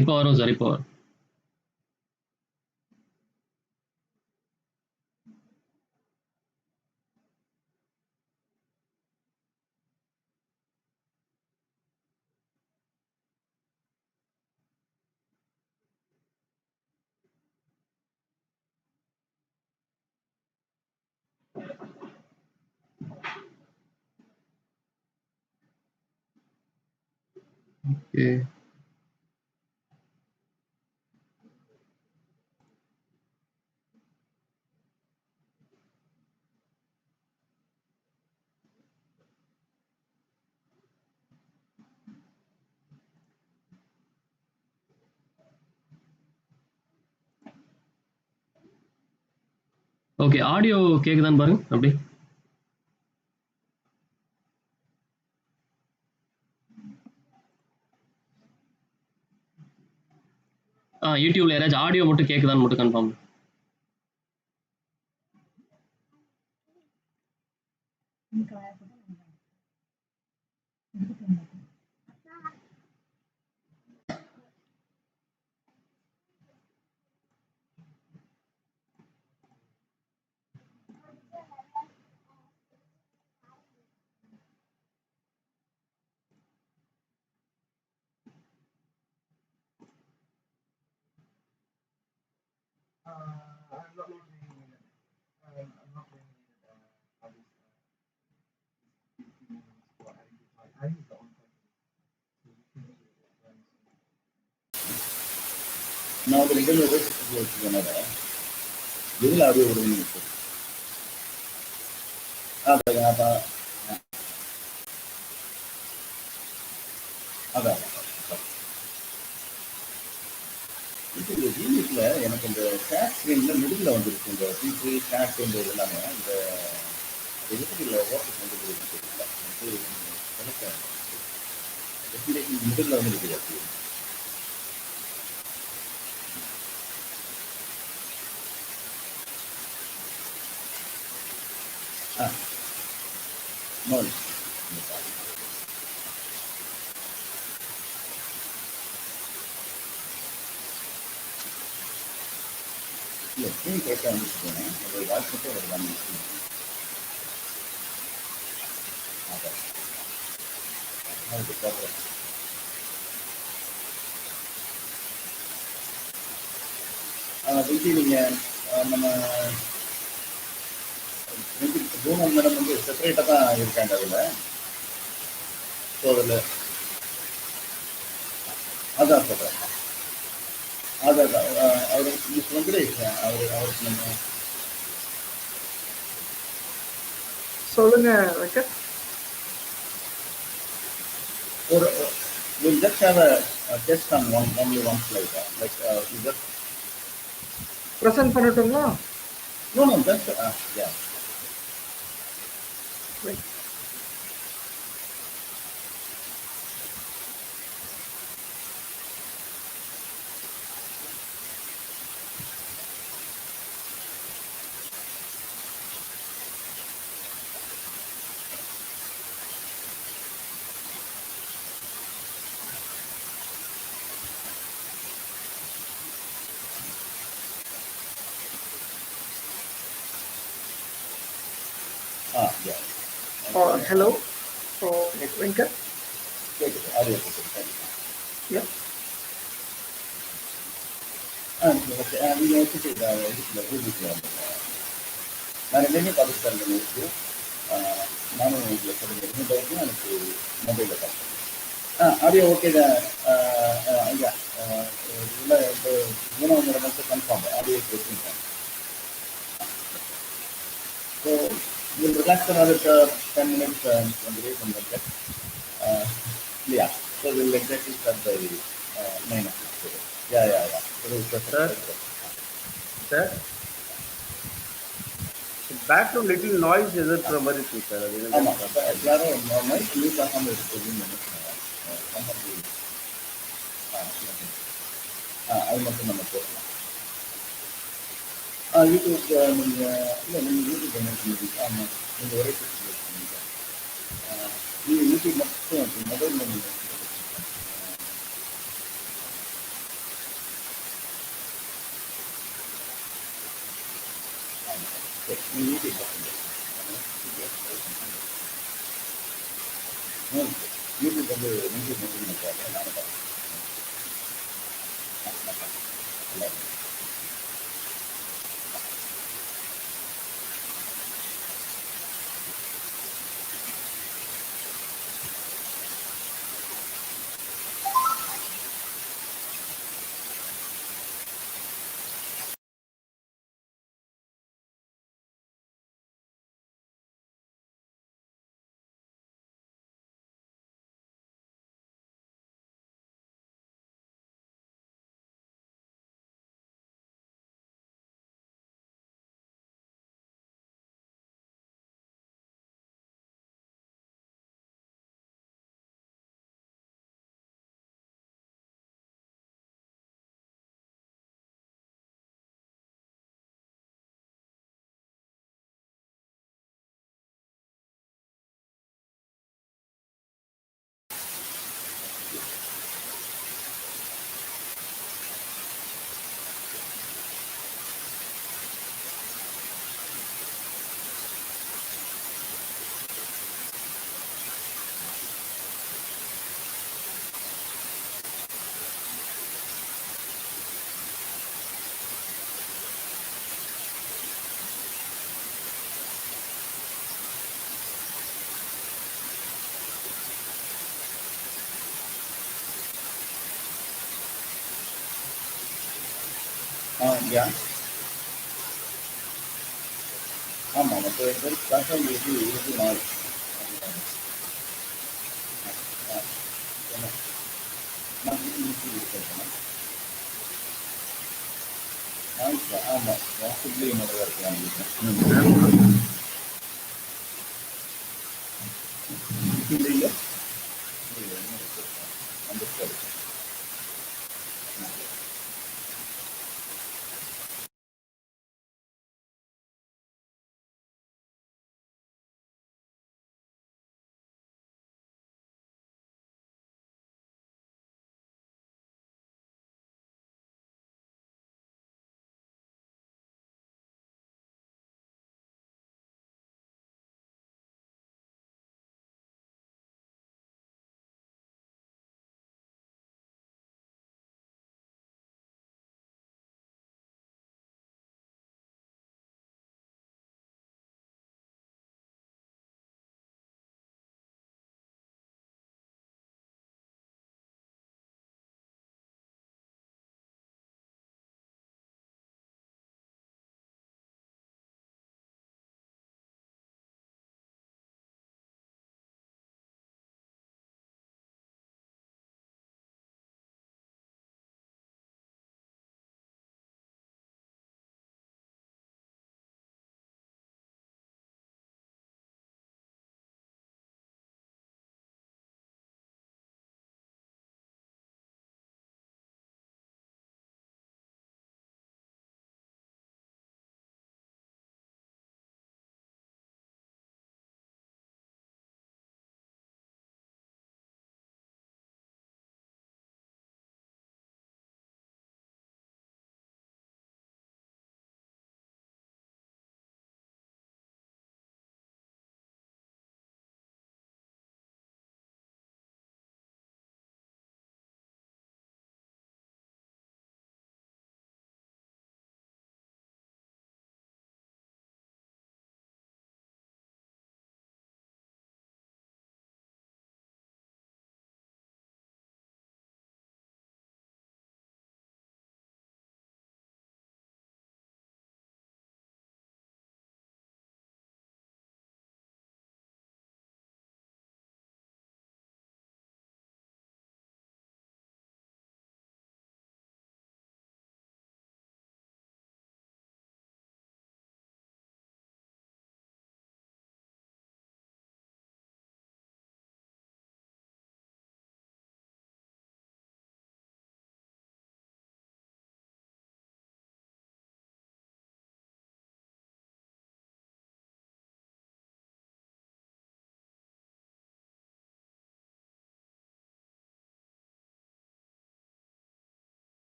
இப்போ வரும் சார், இப்போ வரும். ஓகே. ஓகே, ஆடியோ கேக்குதான்னு பாருங்க அப்படி. யூடியூப்ல யாராச்சும் ஆடியோ மட்டும் கேக்குதான்னு மட்டும் கன்ஃபார்ம். நான் ஒரு நிகழ்வு வச்சுக்கனால எதில் ஆடியோ விடுவீங்க? அதான் ஜீனியஸ்ல எனக்கு இந்த சேட் ஸ்க்ரீன்ல மிடில் வந்துருக்கு. இந்த பீப்பு சேட்டுன்றது எல்லாமே இந்த எதுக்குள்ள ஓட்டர் வந்து தெரியல மிடில் வந்துருக்கு. அப்படி no. இல்லை ஸ்க்ரீன் கரெக்டாக வந்துச்சுக்கோங்க. ஒரு வாட்ஸ்அப்பே வரலாம். அதுக்கு பார்க்குறேன். நீங்கள் நம்ம பூனம் மேடம் வந்து செப்பரேட்டாக தான் இருக்காங்க அதில். ஸோ அதில் அதான் சொல்கிறேன். அதான் அவர் மிஸ் வெங்கடேஷ் அவருக்கு நம்ம சொல்லுங்க வெங்கட். ஒரு we'll just have a test on only one slide. Like you just present பண்ணட்டுங்களா? No, just yeah. Wait. Yeah. Hello. Venkat. Yeah. நான் ரெண்டுமே பார்த்துட்டு தரேன். நானும் இதில் சொல்லுங்கள். எனக்கு மொபைலில் பார்த்தேன். ஆடியோ ஓகே தான். ஐயா இல்லை, இப்போ மூணாவது மட்டும் கன்ஃபார்ம் ஆடியோ பேசுகிறேன். So we'll relax another 10 minutes and wait on that. Yeah, so we'll exactly start by 9 o'clock. Yeah. Sir, background little noise is it from where it is, sir? Noise mute ஆகாம இருக்குதுன்னு நினைக்கிறேன். அது மட்டும் நம்ம போடலாம். YouTube நீங்கள் YouTube என்ன பண்ணுவீங்க? ஆமாம், நீங்கள் ஒரே நீங்கள் யூடியூப் மட்டும் மொபைலில் நீங்கள் யூடியூப் பார்க்கணும். யூடியூப் வந்து யூடியூப் மெசேஜ் இருக்காது, நானும் பார்க்கணும். யா ஆமாம், மற்ற பிளாட்ஃபார்ம் இது நாள் நான் இருக்கேன். ஆமாம், பாசிபிளி என்னோட இருக்கலாம் இல்லை அந்த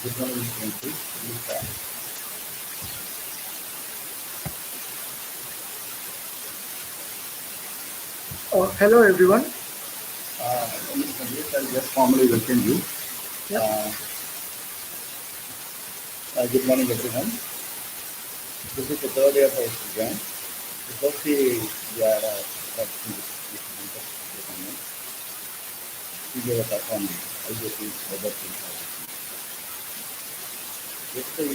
Good morning, Mr. Please. Hello, everyone. I'll just formally welcome you. Good morning, everyone. This is the third year of our program. The first day we are practicing this document. We gave a talk on IoT, robot things. Yesterday,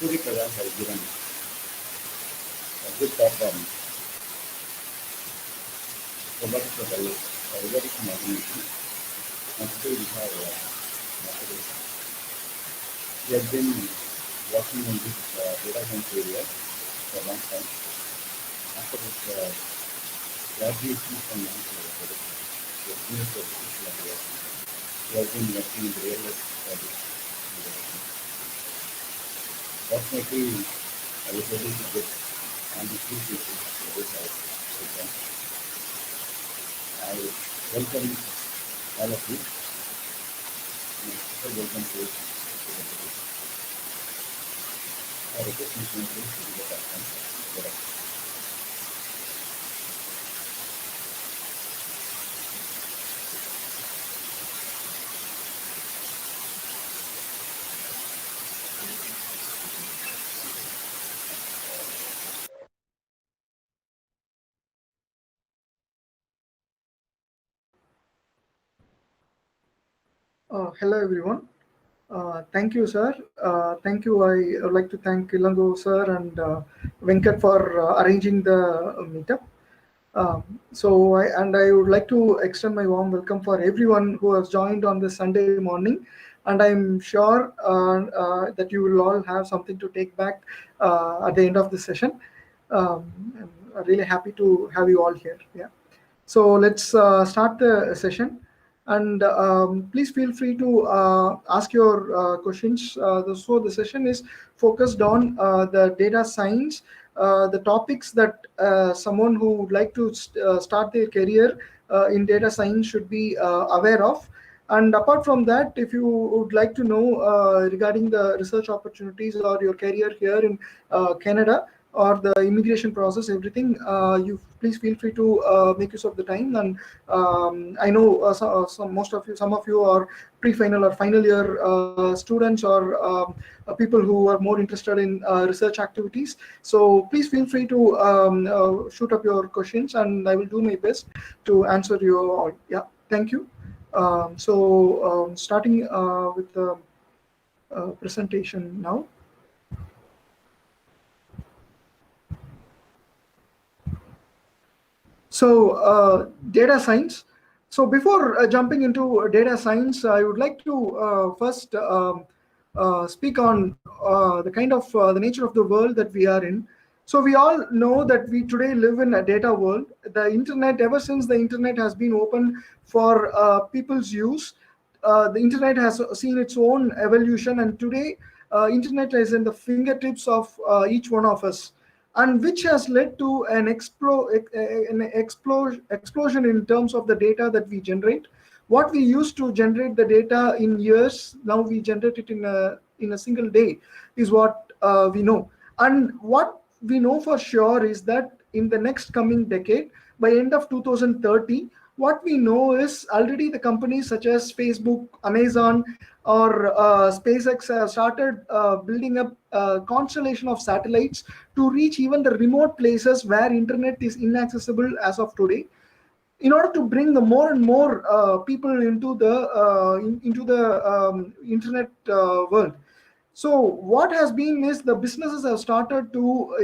Suri Prakash has given a good talk on robotics imagination. And today we have we have been working on this data science area for a long time. After this graduation from we have been working in the real life project. Fortunately, I was able to get on the two people for this program. I welcome all of you. Welcome to I request you to do the platform. Hello, everyone. Thank you, sir. Thank you. I would like to thank Ilango, sir, and Venkat for arranging the meetup. I would like to extend my warm welcome for everyone who has joined on this Sunday morning, and I'm sure that you will all have something to take back at the end of the session. I'm really happy to have you all here. Yeah. So let's start the session, and please feel free to ask your questions. So the session is focused on the data science, the topics that someone who would like to start their career in data science should be aware of. And apart from that, if you would like to know regarding the research opportunities or your career here in Canada, or the immigration process, everything, you please feel free to make use of the time. And I know some of you are pre-final or final year students, or people who are more interested in research activities. So please feel free to shoot up your questions, and I will do my best to answer you all. Yeah, thank you. Starting with the presentation now. So data science. So before jumping into data science, I would like to first speak on the kind of the nature of the world that we are in. So we all know that we today live in a data world. The internet, ever since the internet has been open for people's use, the internet has seen its own evolution, and today internet is in the fingertips of each one of us, and which has led to an explosion in terms of the data that we generate. What we used to generate the data in years, now we generate it in a single day, is what we know. And what we know for sure is that in the next coming decade, by end of 2030, what we know is already the companies such as Facebook, Amazon, or SpaceX have started building up a constellation of satellites to reach even the remote places where internet is inaccessible as of today, in order to bring the more and more people into the internet world. So what has been is the businesses have started to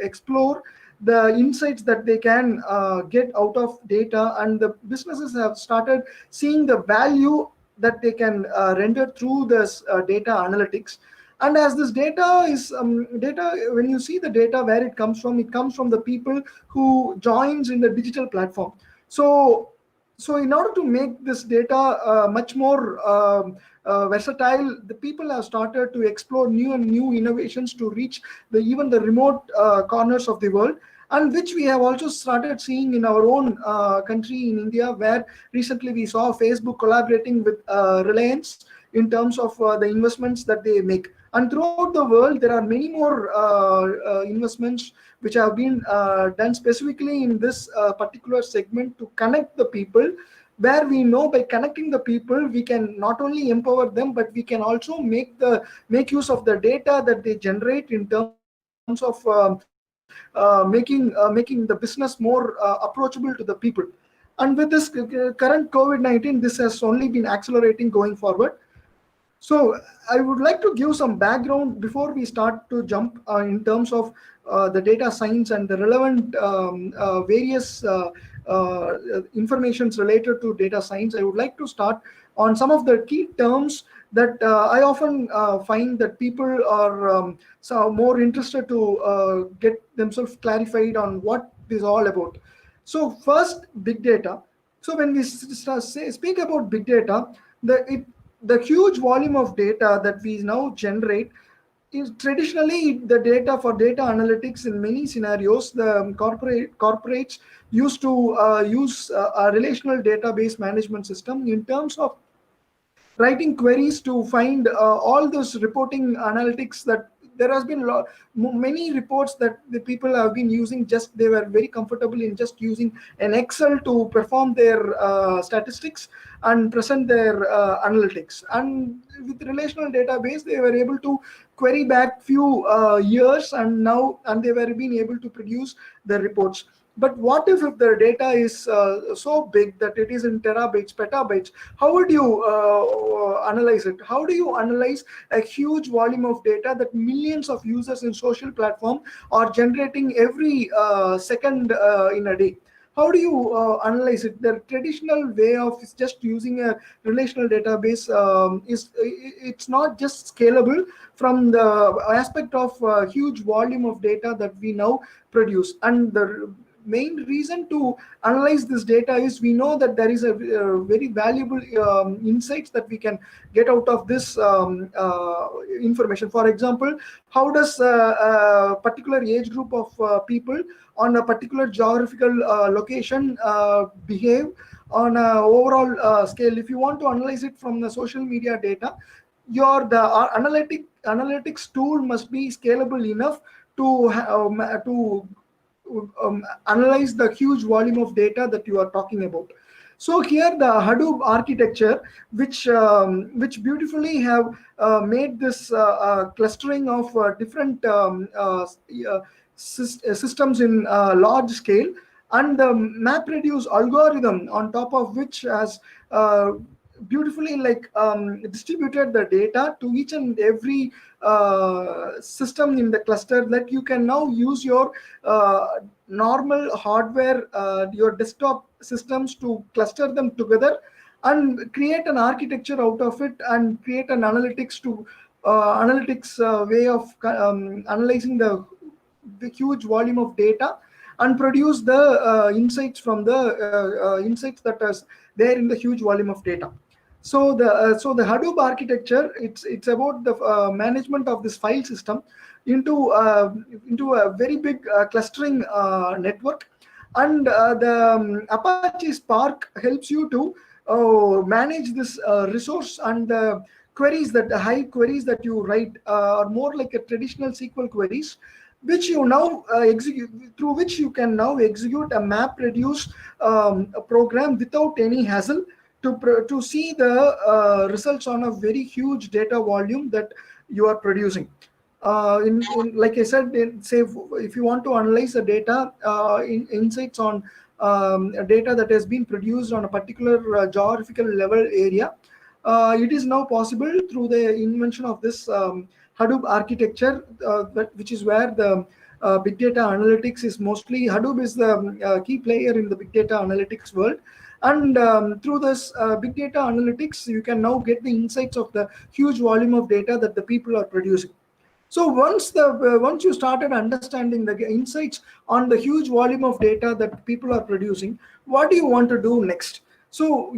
explore the insights that they can get out of data, and the businesses have started seeing the value that they can render through this data analytics. And as this data is data, when you see the data where it comes from the people who joins in the digital platform. So in order to make this data much more versatile, the people have started to explore new and new innovations to reach even the remote corners of the world. and which we have also started seeing in our own country in India, where recently we saw Facebook collaborating with Reliance in terms of the investments that they make. And throughout the world, there are many more investments which have been done specifically in this particular segment to connect the people, where we know by connecting the people we can not only empower them, but we can also make use of the data that they generate in terms of making the business more approachable to the people. And with this current COVID-19, this has only been accelerating going forward. So I would like to give some background before we start to jump in terms of the data science and the relevant various informations related to data science. I would like to start on some of the key terms that I often find that people are so more interested to get themselves clarified on what this is all about. So first, big data. So when we speak about big data, the huge volume of data that we now generate is traditionally the data for data analytics. In many scenarios, the corporates used to use a relational database management system in terms of writing queries to find all those reporting analytics. That there has been many reports that the people have been using, just they were very comfortable in just using an Excel to perform their statistics and present their analytics. And with relational database, they were able to query back few years, and they were being able to produce the reports. But what if the data is so big that it is in terabytes, petabytes? How would you analyze it? How do you analyze a huge volume of data that millions of users in social platform are generating every second in a day? How do you analyze it? The traditional way of just using a relational database it's not just scalable from the aspect of huge volume of data that we now produce. And the main reason to analyze this data is we know that there is a very valuable insights that we can get out of this information. For example, how does a particular age group of people on a particular geographical location behave on an overall scale? If you want to analyze it from the social media data, the analytics tool must be scalable enough to analyze the huge volume of data that you are talking about. So here the Hadoop architecture, which beautifully have made this clustering of different systems in large scale, and the MapReduce algorithm on top of which has beautifully distributed the data to each and every system in the cluster, that you can now use your normal hardware, your desktop systems, to cluster them together and create an architecture out of it, and create an analytics way of analyzing the huge volume of data, and produce the insights from the insights that is there in the huge volume of data. So the Hadoop architecture, it's about the management of this file system into a very big clustering network. And the Apache Spark helps you to manage this resource, and the high queries that you write are more like a traditional SQL queries, which you now execute, through which you can now execute a MapReduce a program without any hassle, to see the results on a very huge data volume that you are producing. Like I said, say if you want to analyze the data, insights on data that has been produced on a particular geographical level area, it is now possible through the invention of this Hadoop architecture, which is where the big data analytics is mostly. Hadoop is the key player in the big data analytics world. And through this big data analytics, you can now get the insights of the huge volume of data that the people are producing. So once you started understanding the insights on the huge volume of data that people are producing, what do you want to do next? So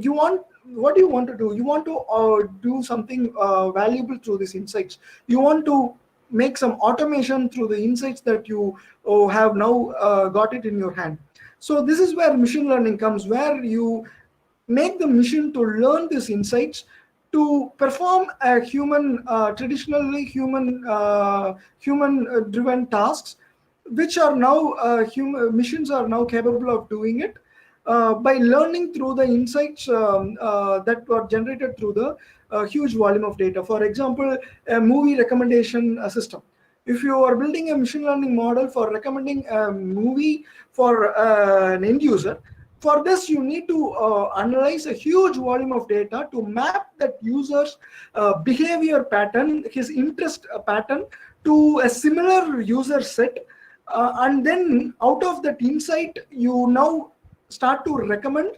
what do you want to do? You want to do something valuable through these insights. You want to make some automation through the insights that you have now got it in your hand. So this is where machine learning comes, where you make the machine to learn these insights to perform a traditionally human driven tasks, which are now machines are now capable of doing it by learning through the insights that were generated through the huge volume of data. For example, a movie recommendation system. If you are building a machine learning model for recommending a movie for an end user, for this you need to analyze a huge volume of data to map that user's behavior pattern, his interest pattern, to a similar user set, and then out of that insight you now start to recommend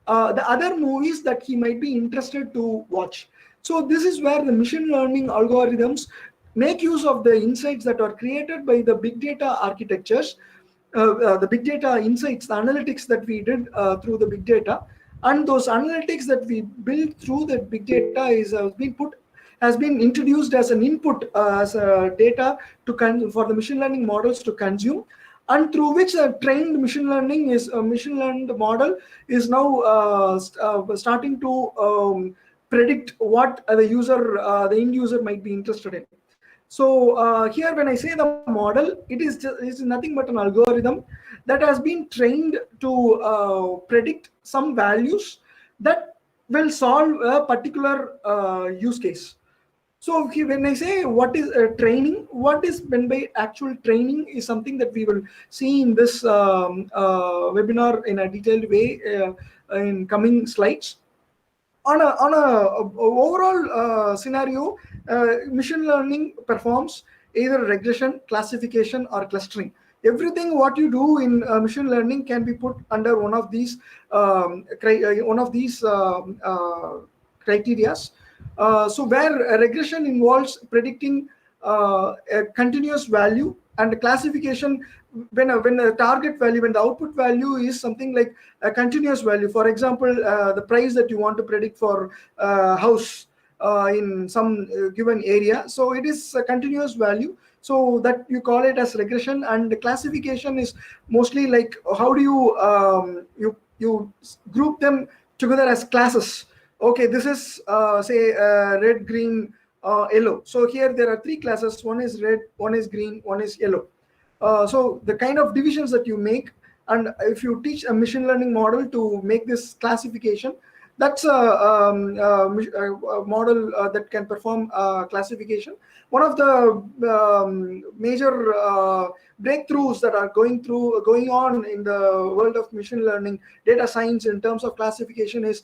the other movies that he might be interested to watch. So this is where the machine learning algorithms make use of the insights that are created by the big data architectures, the big data insights, the analytics that we did through the big data, and those analytics that we built through the big data has been introduced as an input as data for the machine learning models to consume, and through which a trained machine learned model is now starting to predict what the end user might be interested in. So here, when I say the model, it is nothing but an algorithm that has been trained to predict some values that will solve a particular use case. So when I say what is training, what is meant by actual training is something that we will see in this webinar in a detailed way in coming slides. On a overall scenario, machine learning performs either regression, classification, or clustering. Everything what you do in machine learning can be put under one of these criterias. So where a regression involves predicting a continuous value, and classification when the target value, when the output value is something like a continuous value. For example, the price that you want to predict for a house in some given area, so it is a continuous value, so that you call it as regression. And the classification is mostly like how do you group them together as classes. Okay, this is say red, green, yellow. So here there are three classes: one is red, one is green, one is yellow. So the kind of divisions that you make, and if you teach a machine learning model to make this classification, that's a model that can perform classification. One of the major breakthroughs that are going on in the world of machine learning, data science, in terms of classification is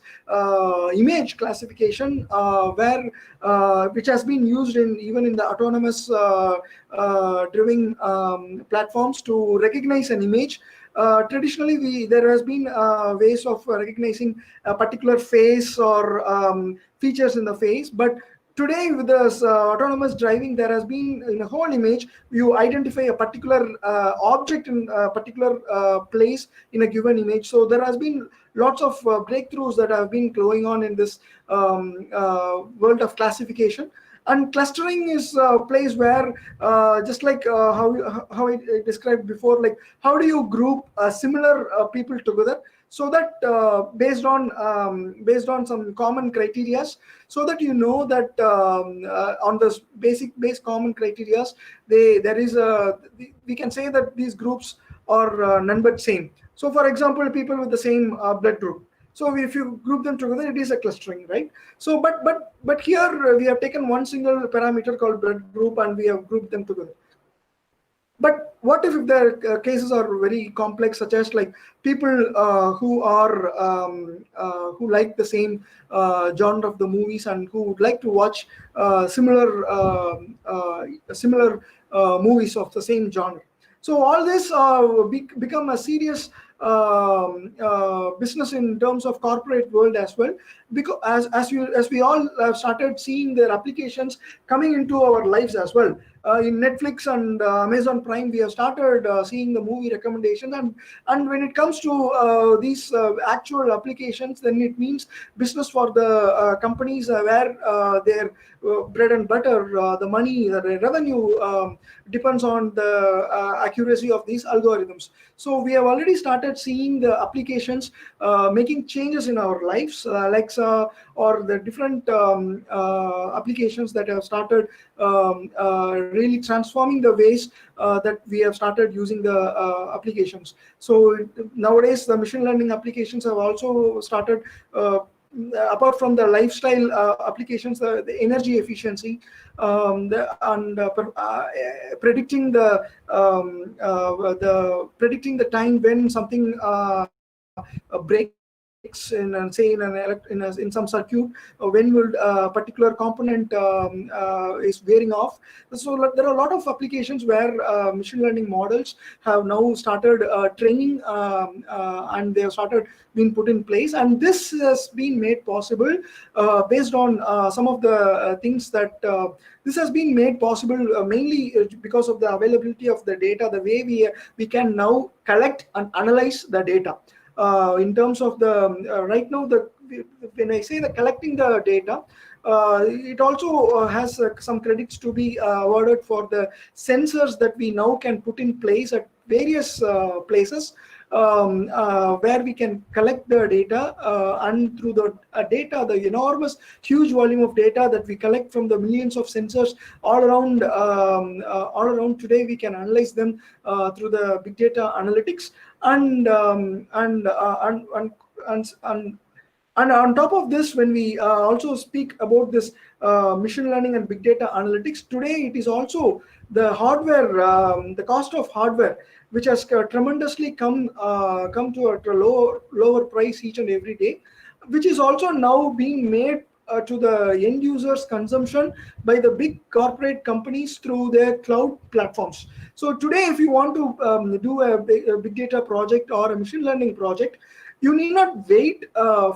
image classification, which has been used even in the autonomous driving platforms to recognize an image. Traditionally, there has been ways of recognizing a particular face or features in the face, but today with this autonomous driving, there has been in a whole image, you identify a particular object in a particular place in a given image. So there has been lots of breakthroughs that have been going on in this world of classification. And clustering is a place where just like how I described before, like how do you group similar people together, so that based on some common criterias, so that you know that on this base common criterias, we can say that these groups are none but same. So for example, people with the same blood group, so if you group them together, it is a clustering, right? So but here we have taken one single parameter called blood group and we have grouped them together. But what if the cases are very complex, such as like people who like the same genre of the movies and who would like to watch similar movies of the same genre? So all this become a serious business in terms of corporate world as well, because as we all have started seeing their applications coming into our lives as well. in Netflix and Amazon Prime, we have started seeing the movie recommendations, and when it comes to these actual applications, then it means business for the companies where their bread and butter, the money, the revenue depends on the accuracy of these algorithms. So we have already started seeing the applications making changes in our lives, Alexa, or the different applications that have started really transforming the ways that we have started using the applications. So nowadays, the machine learning applications have also started, apart from the lifestyle applications, the energy efficiency, predicting predicting the time when something breaks in, say, in some circuit, when will a particular component is wearing off. So there are a lot of applications where machine learning models have now started training, and they have started being put in place, and this has been made possible based on some of the things that this has been made possible mainly because of the availability of the data, the way we can now collect and analyze the data. In terms of the right now, when I say the collecting the data, it also has some credits to be awarded for the sensors that we now can put in place at various places, where we can collect the data, and through the data, the enormous huge volume of data that we collect from the millions of sensors all around today, we can analyze them through the big data analytics. And on top of this, when we also speak about this machine learning and big data analytics, today it is also the hardware, the cost of hardware, which has tremendously come to a lower price each and every day, which is also now being made to the end users consumption by the big corporate companies through their cloud platforms. So today, if you want to do a big data project or a machine learning project, you need not wait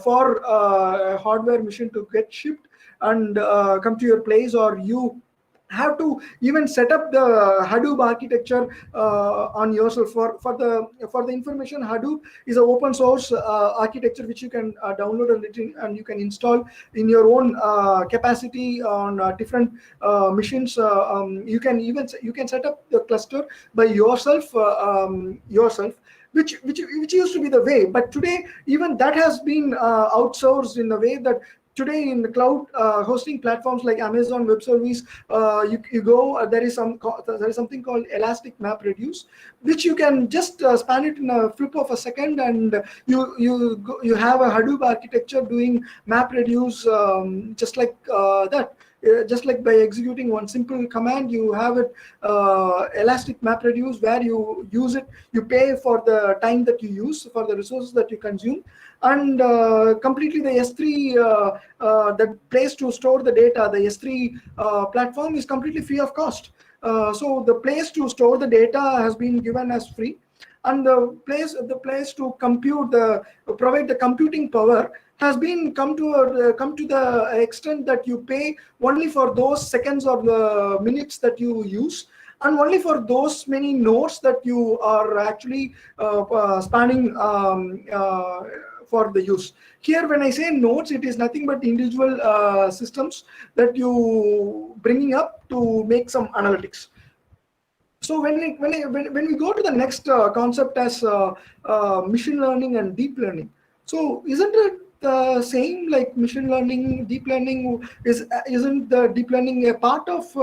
for a hardware machine to get shipped and come to your place, or you have to even set up the Hadoop architecture on yourself. For the information, Hadoop is an open source architecture which you can download and you can install in your own capacity on different machines. You can set up the cluster by yourself, which used to be the way, but today even that has been outsourced in the way that today in the cloud hosting platforms like Amazon Web Service, you go, there is something called Elastic Map Reduce, which you can just span it in a flip of a second, and you have a Hadoop architecture doing map reduce, just like that. Just like by executing one simple command, you have it Elastic Map Reduce, where you use it, you pay for the time that you use, for the resources that you consume, and completely the S3, the place to store the data, the S3 platform is completely free of cost. So the place to store the data has been given as free, and the place to provide the computing power has been come to the extent that you pay only for those seconds or the minutes that you use, and only for those many nodes that you are actually spanning for the use. Here, when I say nodes, it is nothing but individual systems that you bringing up to make some analytics. So when we go to the next concept as machine learning and deep learning, so isn't it the same like machine learning, deep learning? Isn't the deep learning a part of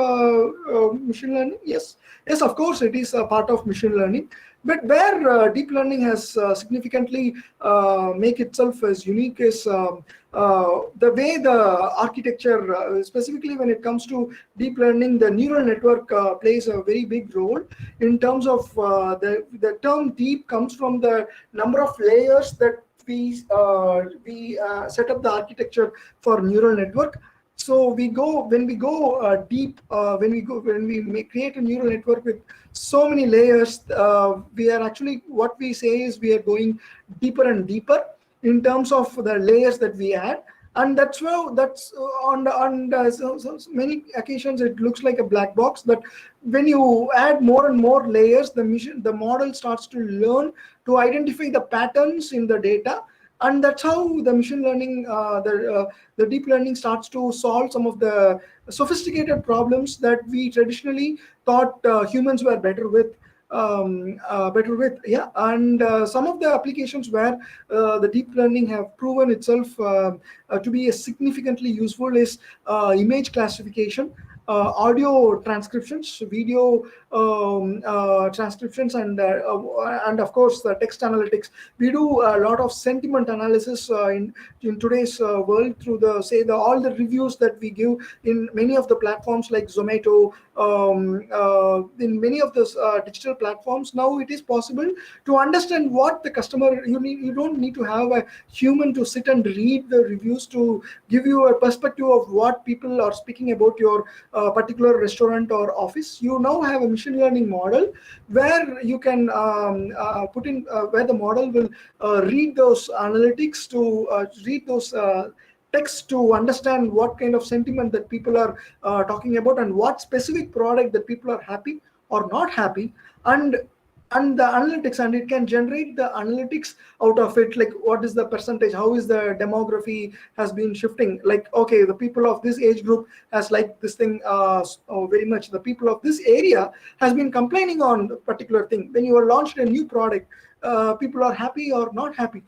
machine learning? Yes, of course it is a part of machine learning. But where deep learning has significantly make itself as unique is the way the architecture, specifically when it comes to deep learning, the neural network plays a very big role in terms of the term deep comes from the number of layers that we set up the architecture for neural network. So when we go deep, when we create a neural network with so many layers, we are actually, what we say is we are going deeper and deeper in terms of the layers that we add. and that's so many occasions it looks like a black box. But when you add more and more layers, the model starts to learn to identify the patterns in the data, and that's how the machine learning, the deep learning starts to solve some of the sophisticated problems that we traditionally thought humans were better with. Yeah. And some of the applications where the deep learning have proven itself to be significantly useful is image classification, audio transcriptions, video transcriptions, and of course the text analytics. We do a lot of sentiment analysis in today's world through all the reviews that we give in many of the platforms like Zomato. In many of those digital platforms now, it is possible to understand what the customer, you don't need to have a human to sit and read the reviews to give you a perspective of what people are speaking about your particular restaurant or office. You now have a machine learning model where you can put in where the model will read those analytics, to read those text, to understand what kind of sentiment that people are talking about, and what specific product that people are happy or not happy, and the analytics, and it can generate the analytics out of it, like what is the percentage, how is the demography has been shifting, like okay, the people of this age group has liked this thing very much, the people of this area has been complaining on a particular thing. When you are launched a new product, people are happy or not happy.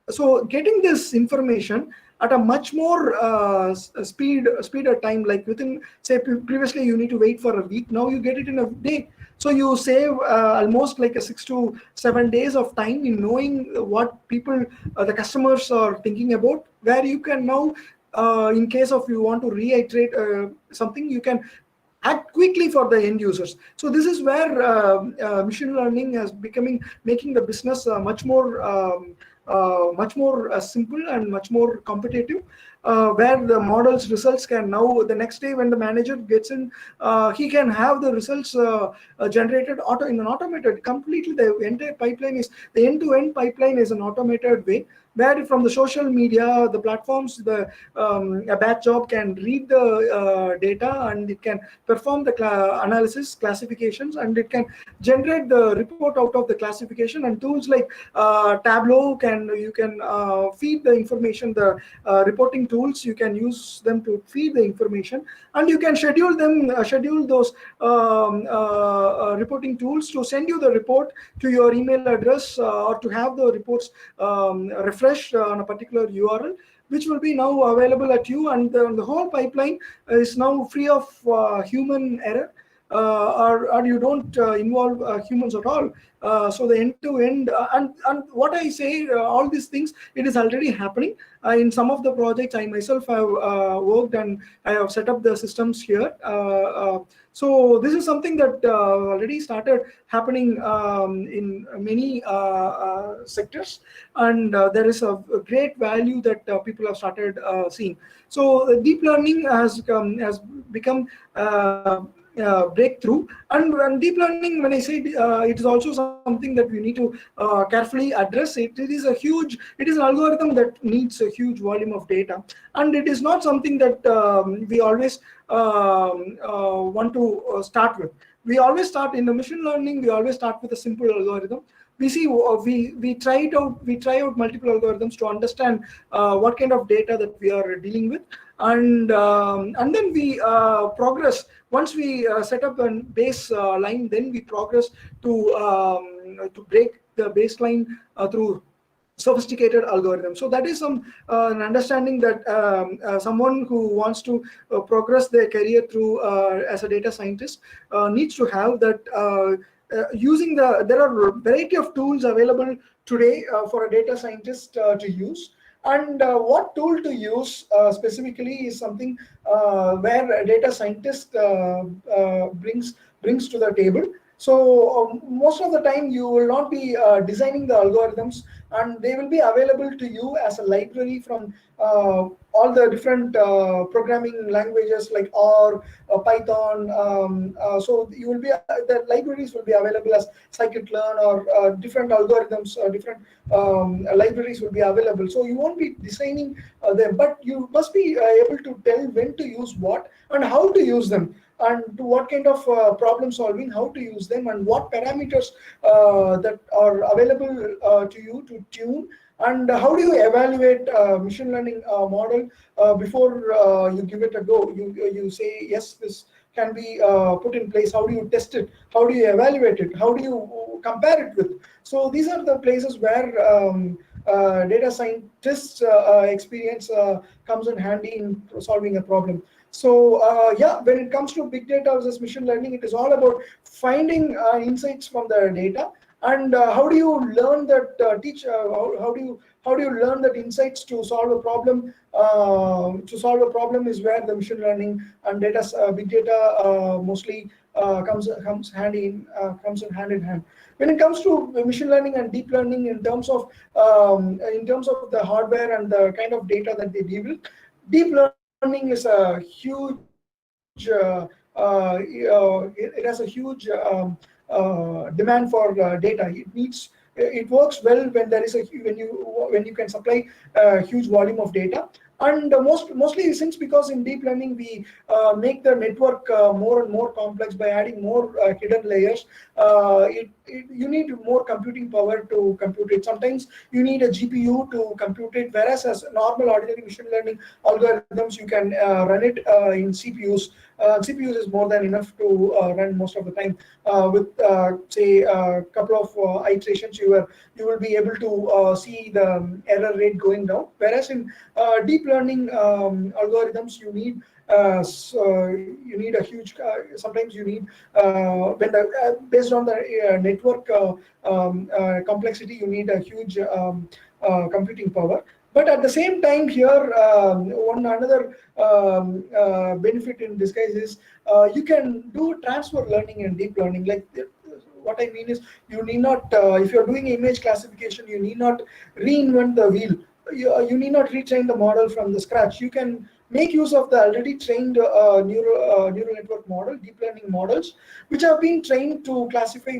So getting this information at a much more speed time, like within, say, previously you need to wait for a week, now you get it in a day. So you save almost like a 6 to 7 days of time in knowing what people, the customers are thinking about, where you can now, in case of you want to reiterate something, you can act quickly for the end users. So this is where machine learning is making the business much more simple and much more competitive, where the model's results can now, the next day when the manager gets in, he can have the results generated in an automated, completely the entire pipeline is, the end-to-end pipeline is an automated way, where from the social media, the platforms, a batch job can read the data, and it can perform the analysis, classifications, and it can generate the report out of the classification. And tools like Tableau you can feed the information, the reporting tools, you can use them to feed the information, and you can schedule those reporting tools to send you the report to your email address, or to have the reports refreshed on a particular URL, which will be now available at you, and the whole pipeline is now free of human error, or you don't involve humans at all. So the end-to-end, and what I say, all these things, it is already happening. In some of the projects I myself have worked, and I have set up the systems here. So this is something that already started happening in many sectors, and there is a great value that people have started seeing. So deep learning has become breakthrough. And deep learning, when I say it is also something that we need to carefully address. It is an algorithm that needs a huge volume of data, and it is not something that we always want to start with. We always start in the machine learning, we always start with a simple algorithm. We try out multiple algorithms to understand what kind of data that we are dealing with, and then we progress. Once we set up a baseline, then we progress to break the baseline through sophisticated algorithms. So that is an understanding that someone who wants to progress their career through as a data scientist needs to have that. There are a variety of tools available today for a data scientist to use. And what tool to use specifically is something where a data scientist brings to the table. So most of the time you will not be designing the algorithms, and they will be available to you as a library from all the different programming languages like R, Python. So you will be the libraries will be available as scikit-learn, or different algorithms, different libraries will be available. So you won't be designing them, but you must be able to tell when to use what and how to use them, and to what kind of problem solving, how to use them, and what parameters that are available to you to tune, and how do you evaluate machine learning model before you give it a go. You say yes, this can be put in place. How do you test it? How do you evaluate it? How do you compare it with? So these are the places where data scientists experience comes in handy in solving a problem. So yeah, when it comes to big data versus machine learning, it is all about finding insights from the data, and how do you learn that how do you learn that insights to solve a problem. To solve a problem is where the machine learning and data big data mostly comes hand in hand. When it comes to machine learning and deep learning, in terms of the hardware and the kind of data that they deal with, deep learning is a huge it has a huge demand for data. It works well when there is when you can supply a huge volume of data. And mostly since, because in deep learning we make the network more and more complex by adding more hidden layers. You need more computing power to compute it. Sometimes you need a GPU to compute it, whereas as normal ordinary machine learning algorithms, you can run it in CPUs. CPUs is more than enough to run most of the time. With say a couple of iterations, you will be able to see the error rate going down. Whereas in deep learning algorithms, you need a huge. Sometimes you need based on the network complexity, you need a huge computing power. But at the same time, here one another benefit in disguise is you can do transfer learning and deep learning. Like what I mean is, you need not if you're doing image classification, you need not reinvent the wheel. You need not retrain the model from the scratch. You can make use of the already trained neural network model, deep learning models, which have been trained to classify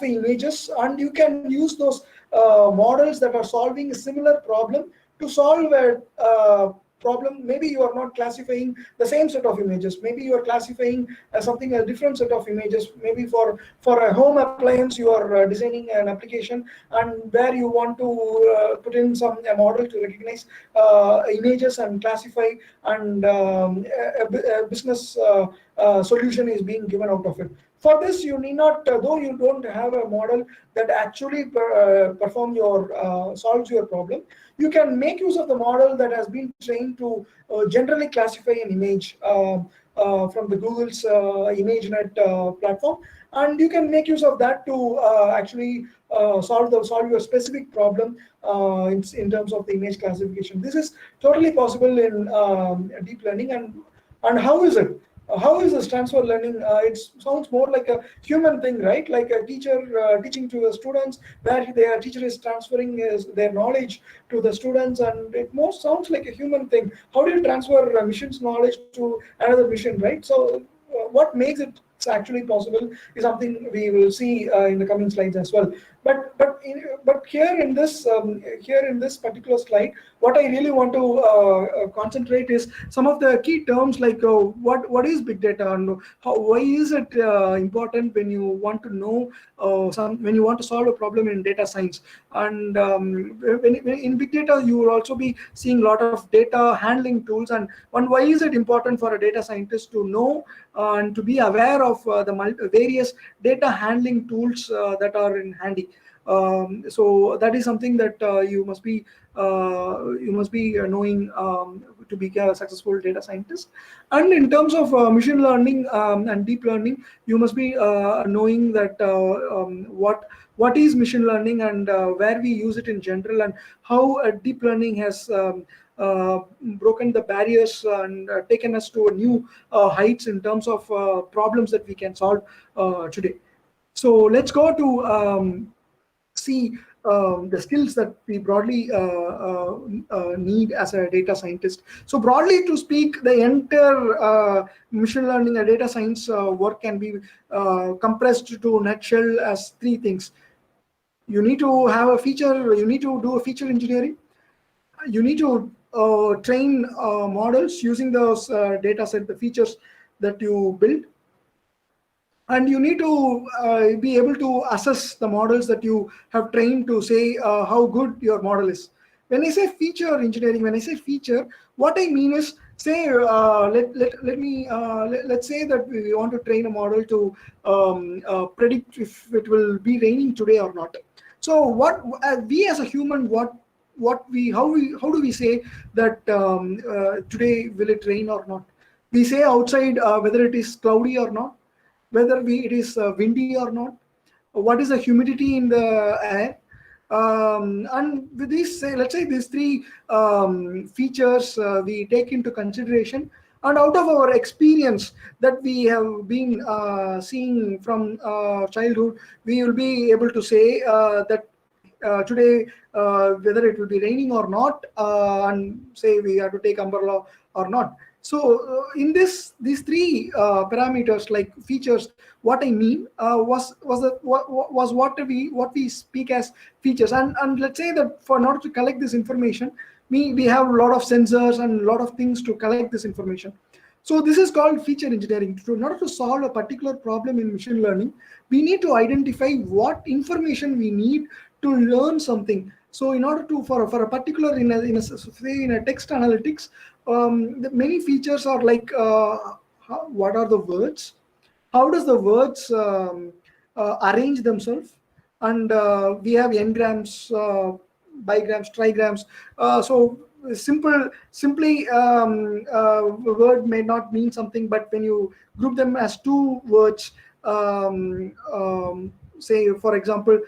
images, and you can use those models that are solving a similar problem to solve a problem. Maybe you are not classifying the same set of images. Maybe you are classifying a different set of images. Maybe for a home appliance, you are designing an application, and where you want to put in a model to recognize images and classify, and a business solution is being given out of it. For this, you need not, though you don't have a model that actually solves your problem, you can make use of the model that has been trained to generally classify an image from the Google's ImageNet platform, and you can make use of that to actually solve your specific problem in terms of the image classification. This is totally possible in deep learning. And how is it? How is this transfer learning? It sounds more like a human thing, right? Like a teacher teaching to the students, where their teacher is transferring their knowledge to the students, and it more sounds like a human thing. How do you transfer a machine's knowledge to another machine, right? So what makes it actually possible is something we will see in the coming slides as well. But here in this particular slide, what I really want to concentrate is some of the key terms, like what is big data, and why is it important when you want to know when you want to solve a problem in data science. And when in big data, you will also be seeing a lot of data handling tools, and why is it important for a data scientist to know and to be aware of the various data handling tools that are in handy. So that is something that you must be knowing to be a successful data scientist. And in terms of machine learning and deep learning, you must be knowing that what is machine learning, and where we use it in general, and how deep learning has broken the barriers and taken us to new heights in terms of problems that we can solve today. So let's go to see the skills that we broadly need as a data scientist. So broadly to speak, the entire machine learning and data science work can be compressed to a nutshell as three things. You need to have a feature, you need to do a feature engineering, you need to train models using those data set, the features that you build, and you need to be able to assess the models that you have trained to say how good your model is. When I say feature engineering, when I say feature, what I mean is, say let's say that we want to train a model to predict if it will be raining today or not. So what we as a human, how do we say that today will it rain or not? We say outside whether it is cloudy or not, whether it is windy or not, what is the humidity in the air, and with these, say, let's say these three features we take into consideration, and out of our experience that we have been seeing from childhood, we will be able to say that today whether it will be raining or not, and say we have to take umbrella or not. So in these three parameters, like features, what I mean was what we speak as features. And let's say that for in order to collect this information, we have a lot of sensors and a lot of things to collect this information. So this is called feature engineering. In order to solve a particular problem in machine learning, we need to identify what information we need to learn something. So in order to, for a particular, say in a text analytics, many features are like what are the words, how does the words arrange themselves, and we have n-grams, bigrams, trigrams. So simply word may not mean something, but when you group them as two words, say for example,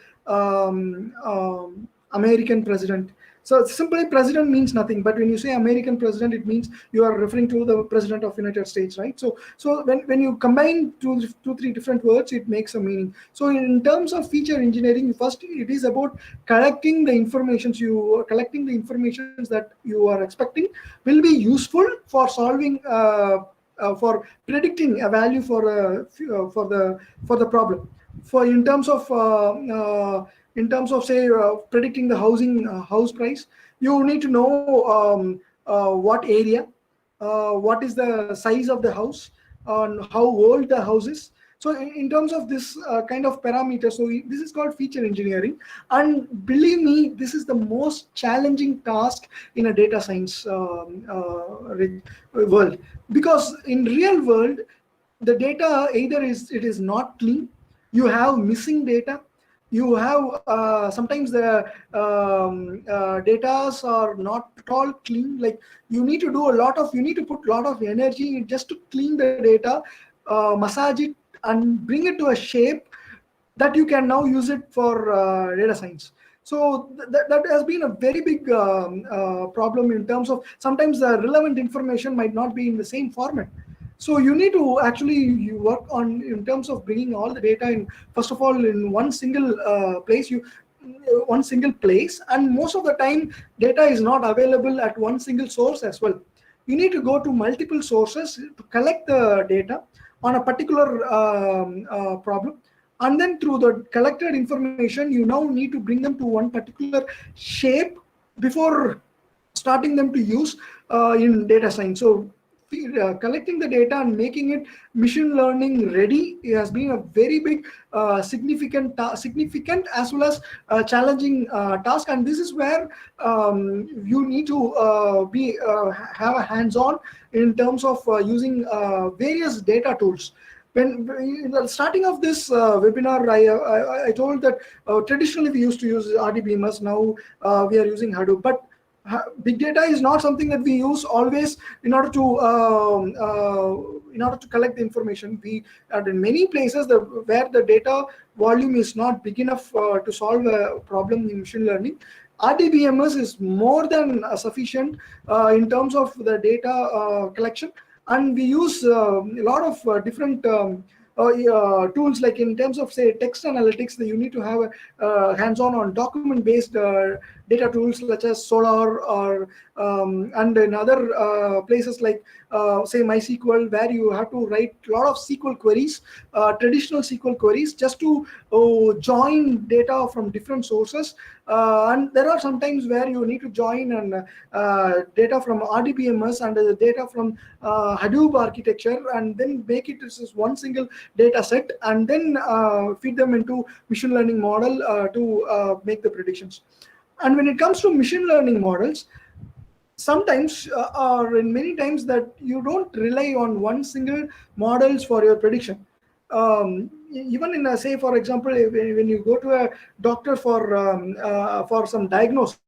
American president. So simply president means nothing, but when you say American president, it means you are referring to the president of United States, right? So when you combine two, three different words, it makes a meaning. So in terms of feature engineering, first it is about collecting the informations that you are expecting will be useful for solving for predicting a value for the problem. For in terms of say predicting the house price, you need to know what area, what is the size of the house, and how old the house is. So in terms of this kind of parameters, so this is called feature engineering. And believe me, this is the most challenging task in a data science world, because in real world the data, either it is not clean, you have missing data, you have sometimes the data are not at all clean. Like you need to put a lot of energy just to clean the data, massage it and bring it to a shape that you can now use it for data science. So that has been a very big problem in terms of sometimes the relevant information might not be in the same format. So you need to actually you work on in terms of bringing all the data in, first of all, in one single place, and most of the time data is not available at one single source as well. You need to go to multiple sources to collect the data on a particular problem, and then through the collected information you now need to bring them to one particular shape before starting them to use in data science. So collecting the data and making it machine learning ready has been a very big significant as well as challenging task. And this is where you need to have a hands-on in terms of using various data tools. When in the starting of this webinar, I told that traditionally we used to use RDBMS. Now we are using Hadoop, but big data is not something that we use always in order to collect the information. We are in many places where the data volume is not big enough to solve a problem in machine learning. RDBMS is more than sufficient in terms of the data collection, and we use a lot of different tools like in terms of say text analytics, that you need to have a hands-on on document-based data tools such as Solar, or and in other places like say MySQL, where you have to write a lot of SQL queries, traditional SQL queries, just to join data from different sources. And there are sometimes where you need to join and data from RDBMS and the data from Hadoop architecture, and then make it as one single data set, and then feed them into machine learning model to make the predictions. And when it comes to machine learning models, sometimes or in many times, that you don't rely on one single models for your prediction. Even in a, say for example, when you go to a doctor for some diagnosis,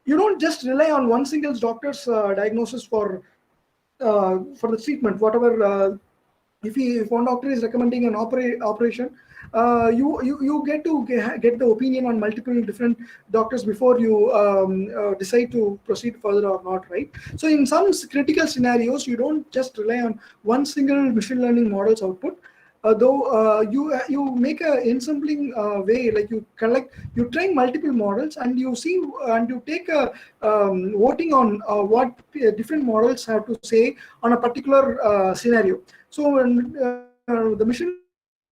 you don't just rely on one single doctor's diagnosis for the treatment, whatever. If one doctor is recommending an operation, you get to get the opinion on multiple different doctors before you decide to proceed further or not, right? So in some critical scenarios, you don't just rely on one single machine learning model's output. Though you make a ensembling way, like you train multiple models, and you see and you take a voting on what different models have to say on a particular scenario. So when the machine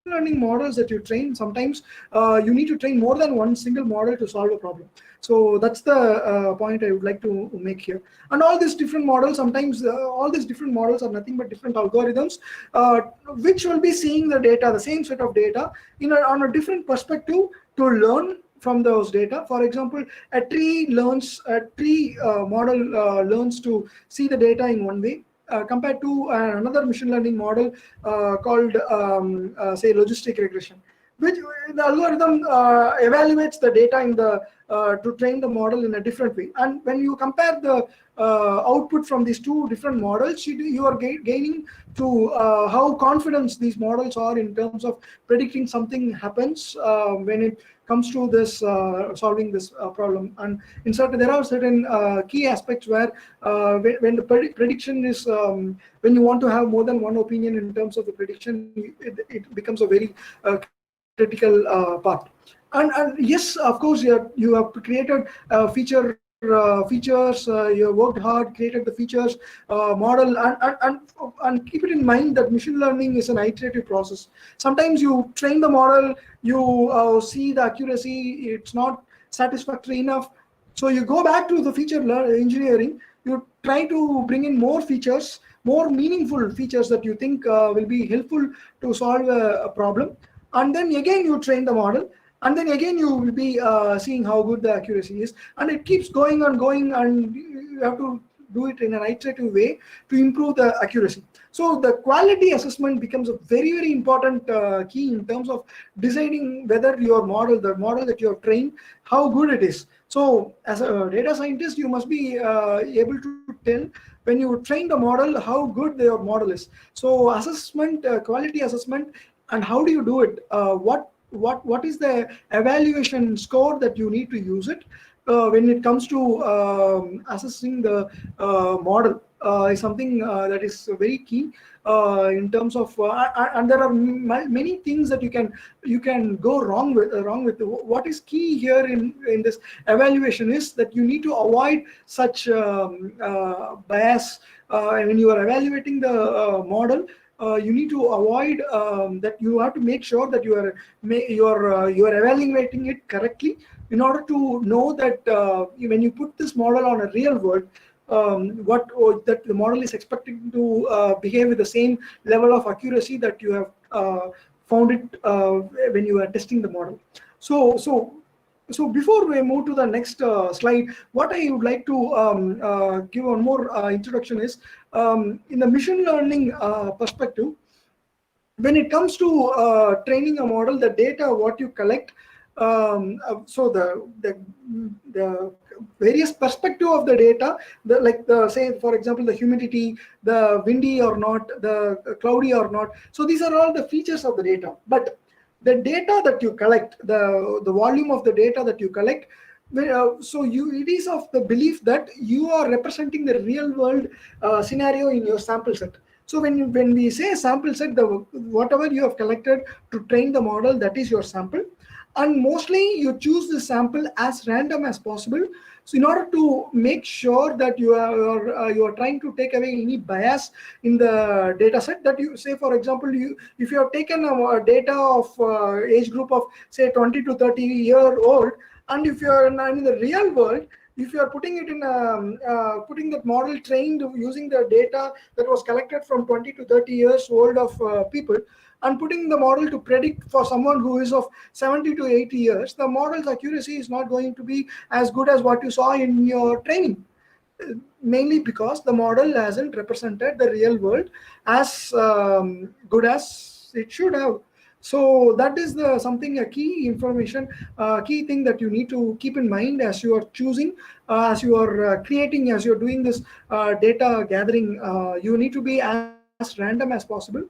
learning models that you train, sometimes you need to train more than one single model to solve a problem. So that's the point I would like to make here. And all these different models, sometimes all these different models are nothing but different algorithms, which will be seeing the data, the same set of data, on a different perspective to learn from those data. For example, a tree model learns to see the data in one way, compared to another machine learning model called say logistic regression, which the algorithm evaluates the data in the to train the model in a different way. And when you compare the output from these two different models, you are gaining to how confident these models are in terms of predicting something happens when it comes to this solving this problem. And there are certain key aspects where when the prediction is when you want to have more than one opinion in terms of the prediction, it becomes a very critical part. And yes, of course, you have created features, you have worked hard, created the features model, and keep it in mind that machine learning is an iterative process. Sometimes you train the model, you see the accuracy, it's not satisfactory enough, so you go back to the feature engineering, you try to bring in more features, more meaningful features that you think will be helpful to solve a problem, and then again you train the model, and then again you will be seeing how good the accuracy is, and it keeps going and going, and you have to do it in an iterative way to improve the accuracy. So the quality assessment becomes a very, very important key in terms of deciding whether the model that you have trained, how good it is. So as a data scientist, you must be able to tell when you train the model how good your model is. So assessment, quality assessment, and how do you do it? What is the evaluation score that you need to use it when it comes to assessing the model is something that is very key in terms of and there are many things that you can go wrong with. What is key here in this evaluation is that you need to avoid such bias when you are evaluating the model. You need to avoid that. You have to make sure that you are evaluating it correctly, in order to know that when you put this model on a real world, that the model is expecting to behave with the same level of accuracy that you have found it when you are testing the model. So before we move to the next slide, what I would like to give one more introduction is, in the machine learning perspective, when it comes to training a model, the data what you collect, so the various perspective of the data, say for example the humidity, the windy or not, the cloudy or not. So these are all the features of the data. But the data that you collect, the volume of the data that you collect, it is of the belief that you are representing the real world scenario in your sample set. So when we say sample set, whatever you have collected to train the model, that is your sample. And mostly you choose the sample as random as possible. So in order to make sure that you are trying to take away any bias in the data set, that you say, for example, if you have taken a data of age group of say 20 to 30-year-old, and if you are in the real world, if you are putting it in putting that model trained using the data that was collected from 20 to 30 years old of people, and putting the model to predict for someone who is of 70 to 80 years, the model's accuracy is not going to be as good as what you saw in your training, mainly because the model hasn't represented the real world as good as it should have. So that is a key information, key thing that you need to keep in mind as you are choosing, as you are creating, as you're doing this data gathering. You need to be as random as possible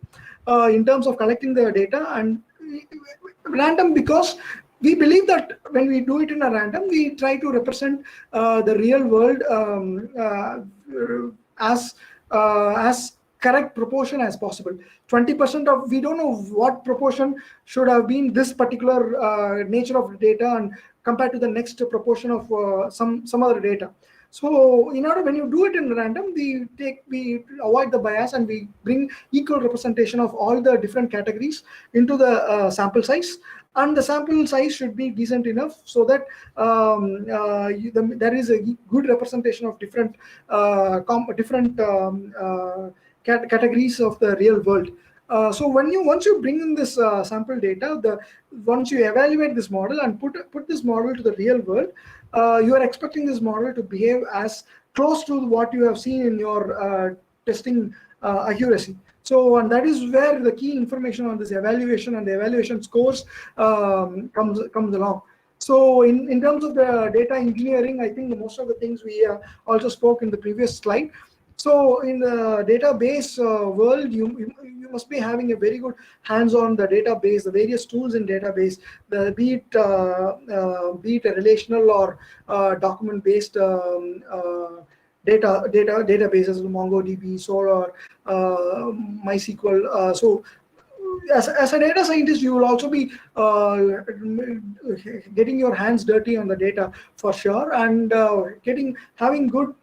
in terms of collecting the data, and random because we believe that when we do it in a random, we try to represent the real world as correct proportion as possible. 20% of, we don't know what proportion should have been this particular nature of data and compared to the next proportion of some other data. So in order, when you do it in random, we avoid the bias and we bring equal representation of all the different categories into the sample size. And the sample size should be decent enough so that there is a good representation of different categories of the real world. So once you bring in this sample data, once you evaluate this model and put this model to the real world, you are expecting this model to behave as close to what you have seen in your testing accuracy. So, and that is where the key information on this evaluation and the evaluation scores comes along. So in terms of the data engineering, I think most of the things we also spoke in the previous slide. So in the database world, you must be having a very good hands on the database, the various tools in database, be it a relational or document based databases, MongoDB, Solr, MySQL. So as a data scientist, you will also be getting your hands dirty on the data for sure, and having good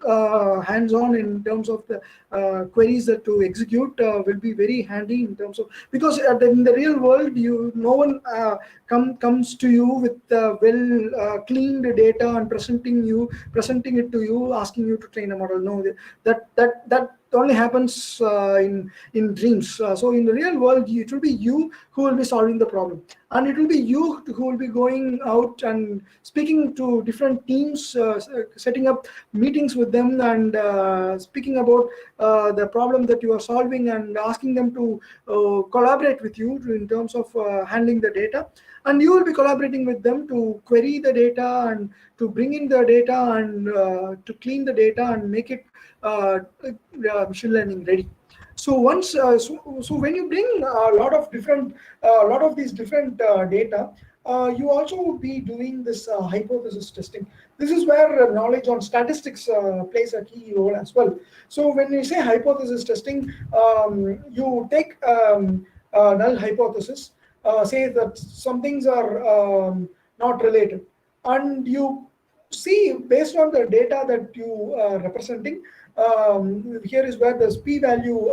hands-on in terms of the queries that to execute will be very handy in terms of, because in the real world, no one comes to you with well cleaned data and presenting it to you, asking you to train a model. No, that only happens in dreams. So in the real world, it will be you who will be solving the problem, and it will be you who will be going out and speaking to different teams, setting up meetings with them, and speaking about the problem that you are solving, and asking them to collaborate with you in terms of handling the data. And you will be collaborating with them to query the data and to bring in the data and to clean the data and make it machine learning ready. So so when you bring a lot of these different data, you also will be doing this hypothesis testing. This is where knowledge on statistics plays a key role as well. So when you say hypothesis testing, you take a null hypothesis, say that some things are not related, and you see based on the data that you are representing. Here is where this p-value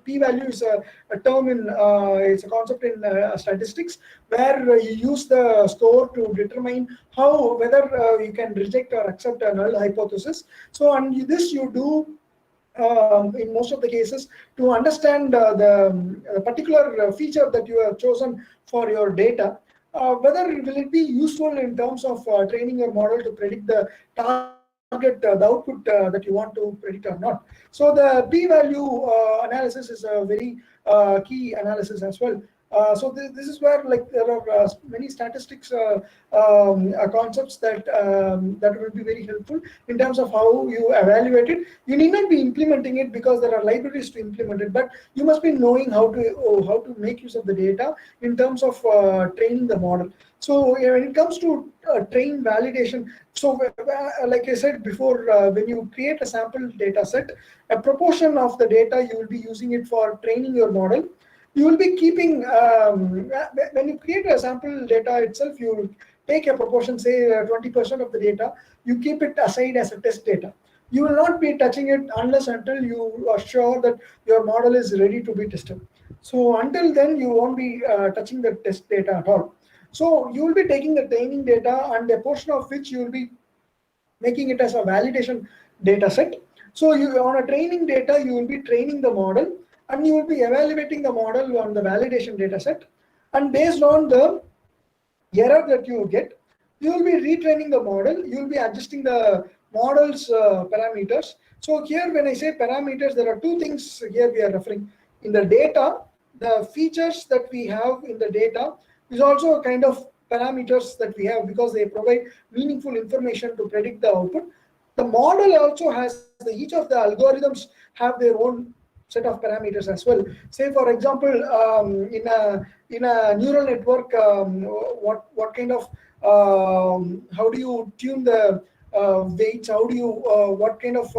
is a term in it's a concept in statistics, where you use the score to determine whether you can reject or accept a null hypothesis. So and this you do in most of the cases to understand the particular feature that you have chosen for your data, whether will it be useful in terms of training your model to predict the target, the output that you want to predict or not. So the p-value analysis is a very key analysis as well. So this is where like there are many statistics concepts that will be very helpful in terms of how you evaluate it. You need not be implementing it because there are libraries to implement it, but you must be knowing how to make use of the data in terms of training the model. So when it comes to train validation, so like I said before, when you create a sample data set, a proportion of the data you will be using it for training your model. You will be keeping when you create a sample data itself, you take a proportion, say 20% of the data, you keep it aside as a test data. You will not be touching it unless until you are sure that your model is ready to be tested. So until then, you won't be touching the test data at all. So you will be taking the training data, and a portion of which you will be making it as a validation data set. So you, on a training data, you will be training the model, and you will be evaluating the model on the validation data set. And based on the error that you get, you will be retraining the model. You will be adjusting the model's parameters. So here, when I say parameters, there are two things here we are referring. In the data, the features that we have in the data is also a kind of parameters that we have, because they provide meaningful information to predict the output. The model also has each of the algorithms have their own set of parameters as well. Say for example, in a neural network, what kind of how do you tune the weights? How do you what kind of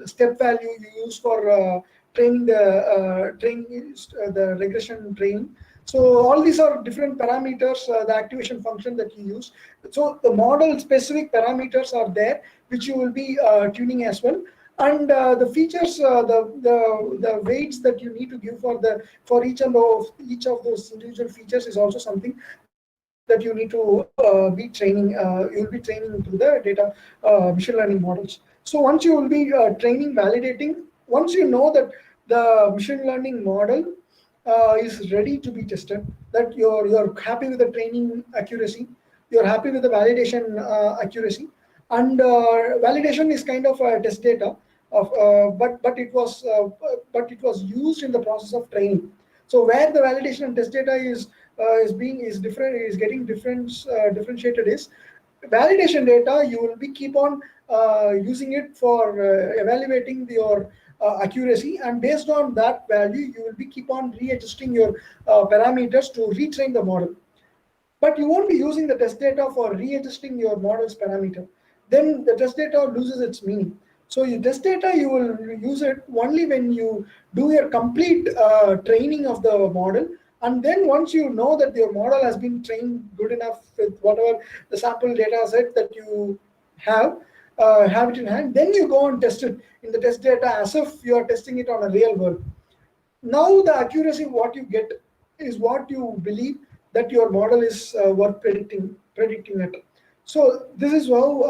step value you use for training the regression training? So all these are different parameters, the activation function that you use. So the model specific parameters are there, which you will be tuning as well. And the features, the weights that you need to give for each of those individual features is also something that you need to be training. You'll be training through the data machine learning models. So once you will be training, validating, once you know that the machine learning model is ready to be tested, that you're happy with the training accuracy, you're happy with the validation accuracy, and validation is kind of a test data of but it was used in the process of training. So where the validation and test data is getting differentiated is validation data. You will be keep on using it for evaluating your accuracy, and based on that value you will be keep on readjusting your parameters to retrain the model. But you won't be using the test data for readjusting your model's parameter. Then the test data loses its meaning. So your test data, you will use it only when you do your complete training of the model. And then once you know that your model has been trained good enough with whatever the sample data set that you have it in hand, then you go and test it in the test data as if you are testing it on a real world. Now the accuracy what you get is what you believe that your model is worth predicting it. So this is how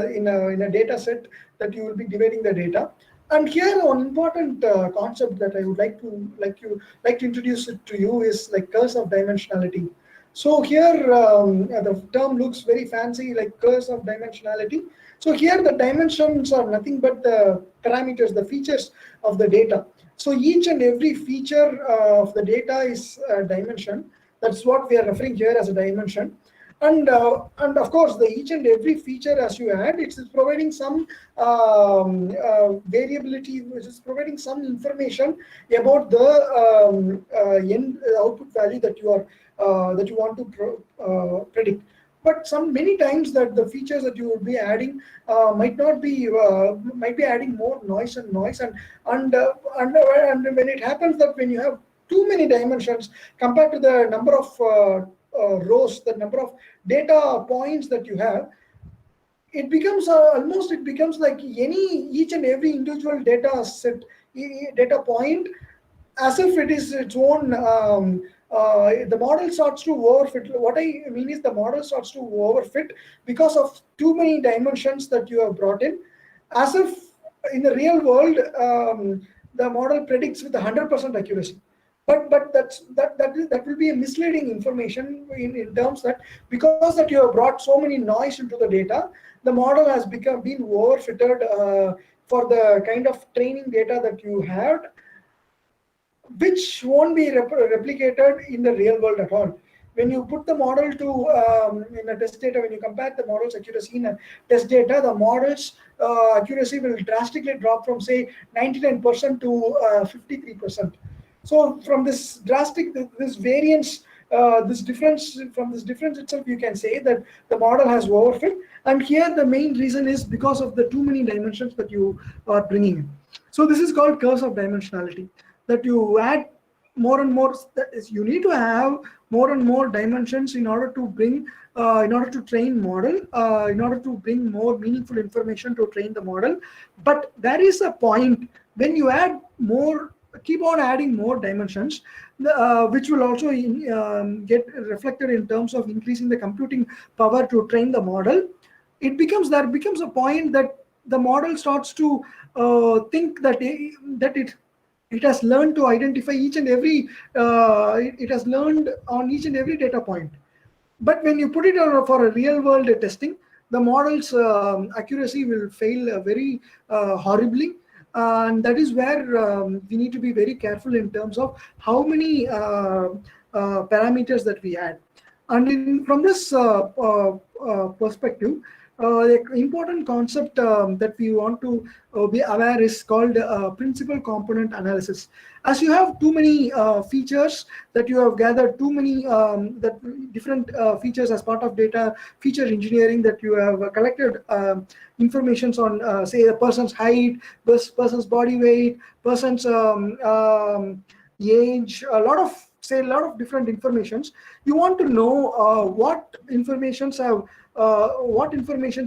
in a data set that you will be dividing the data. And here one important concept that I would like to introduce it to you is like curse of dimensionality. So here the term looks very fancy, like curse of dimensionality. So here the dimensions are nothing but the parameters, the features of the data. So each and every feature of the data is a dimension. That's what we are referring here as a dimension. And of course, the each and every feature as you add, it's providing some variability, which is providing some information about the end output value that you want to predict. But many times that the features that you will be adding might be adding more noise and when it happens that when you have too many dimensions compared to the number of rows, the number of data points that you have, it becomes like each and every individual data set, data point, as if it is its own. The model starts to overfit. What I mean is the model starts to overfit because of too many dimensions that you have brought in, as if in the real world the model predicts with 100% accuracy. But that will be a misleading information in terms that because that you have brought so many noise into the data, the model has been overfitted for the kind of training data that you had. which won't be replicated in the real world at all. When you put the model to in a test data, when you compare the model's accuracy in a test data, the model's accuracy will drastically drop from say 99% to 53%. So from this drastic, this variance, this difference, from this difference itself, you can say that the model has overfit. And here the main reason is because of the too many dimensions that you are bringing in. So this is called curse of dimensionality, that you add more and more, that is, you need to have more and more dimensions in order to bring in order to train model, in order to bring more meaningful information to train the model. But there is a point when you add more, keep on adding more dimensions, which will also get reflected in terms of increasing the computing power to train the model. There becomes a point that the model starts to think that it has learned to identify each and every it has learned on each and every data point. But when you put it on for a real world testing, the model's accuracy will fail very horribly. And that is where we need to be very careful in terms of how many parameters that we add. And from this perspective, the important concept that we want to be aware is called principal component analysis. As you have too many features, that you have gathered too many that different features as part of data feature engineering, that you have collected informations on say a person's height, person's body weight, person's age, a lot of different informations. You want to know what informations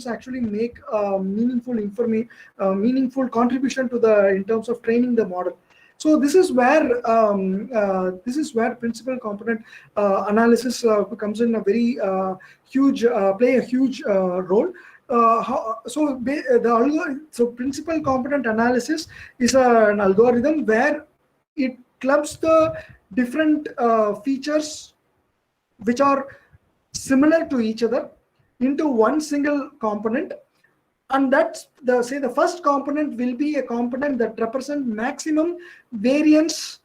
actually make meaningful contribution to the in terms of training the model. So this is where principal component analysis comes in a very huge play a huge role. So principal component analysis is an algorithm where it clubs the different features which are similar to each other into one single component. And that's the first component will be a component that represents maximum variance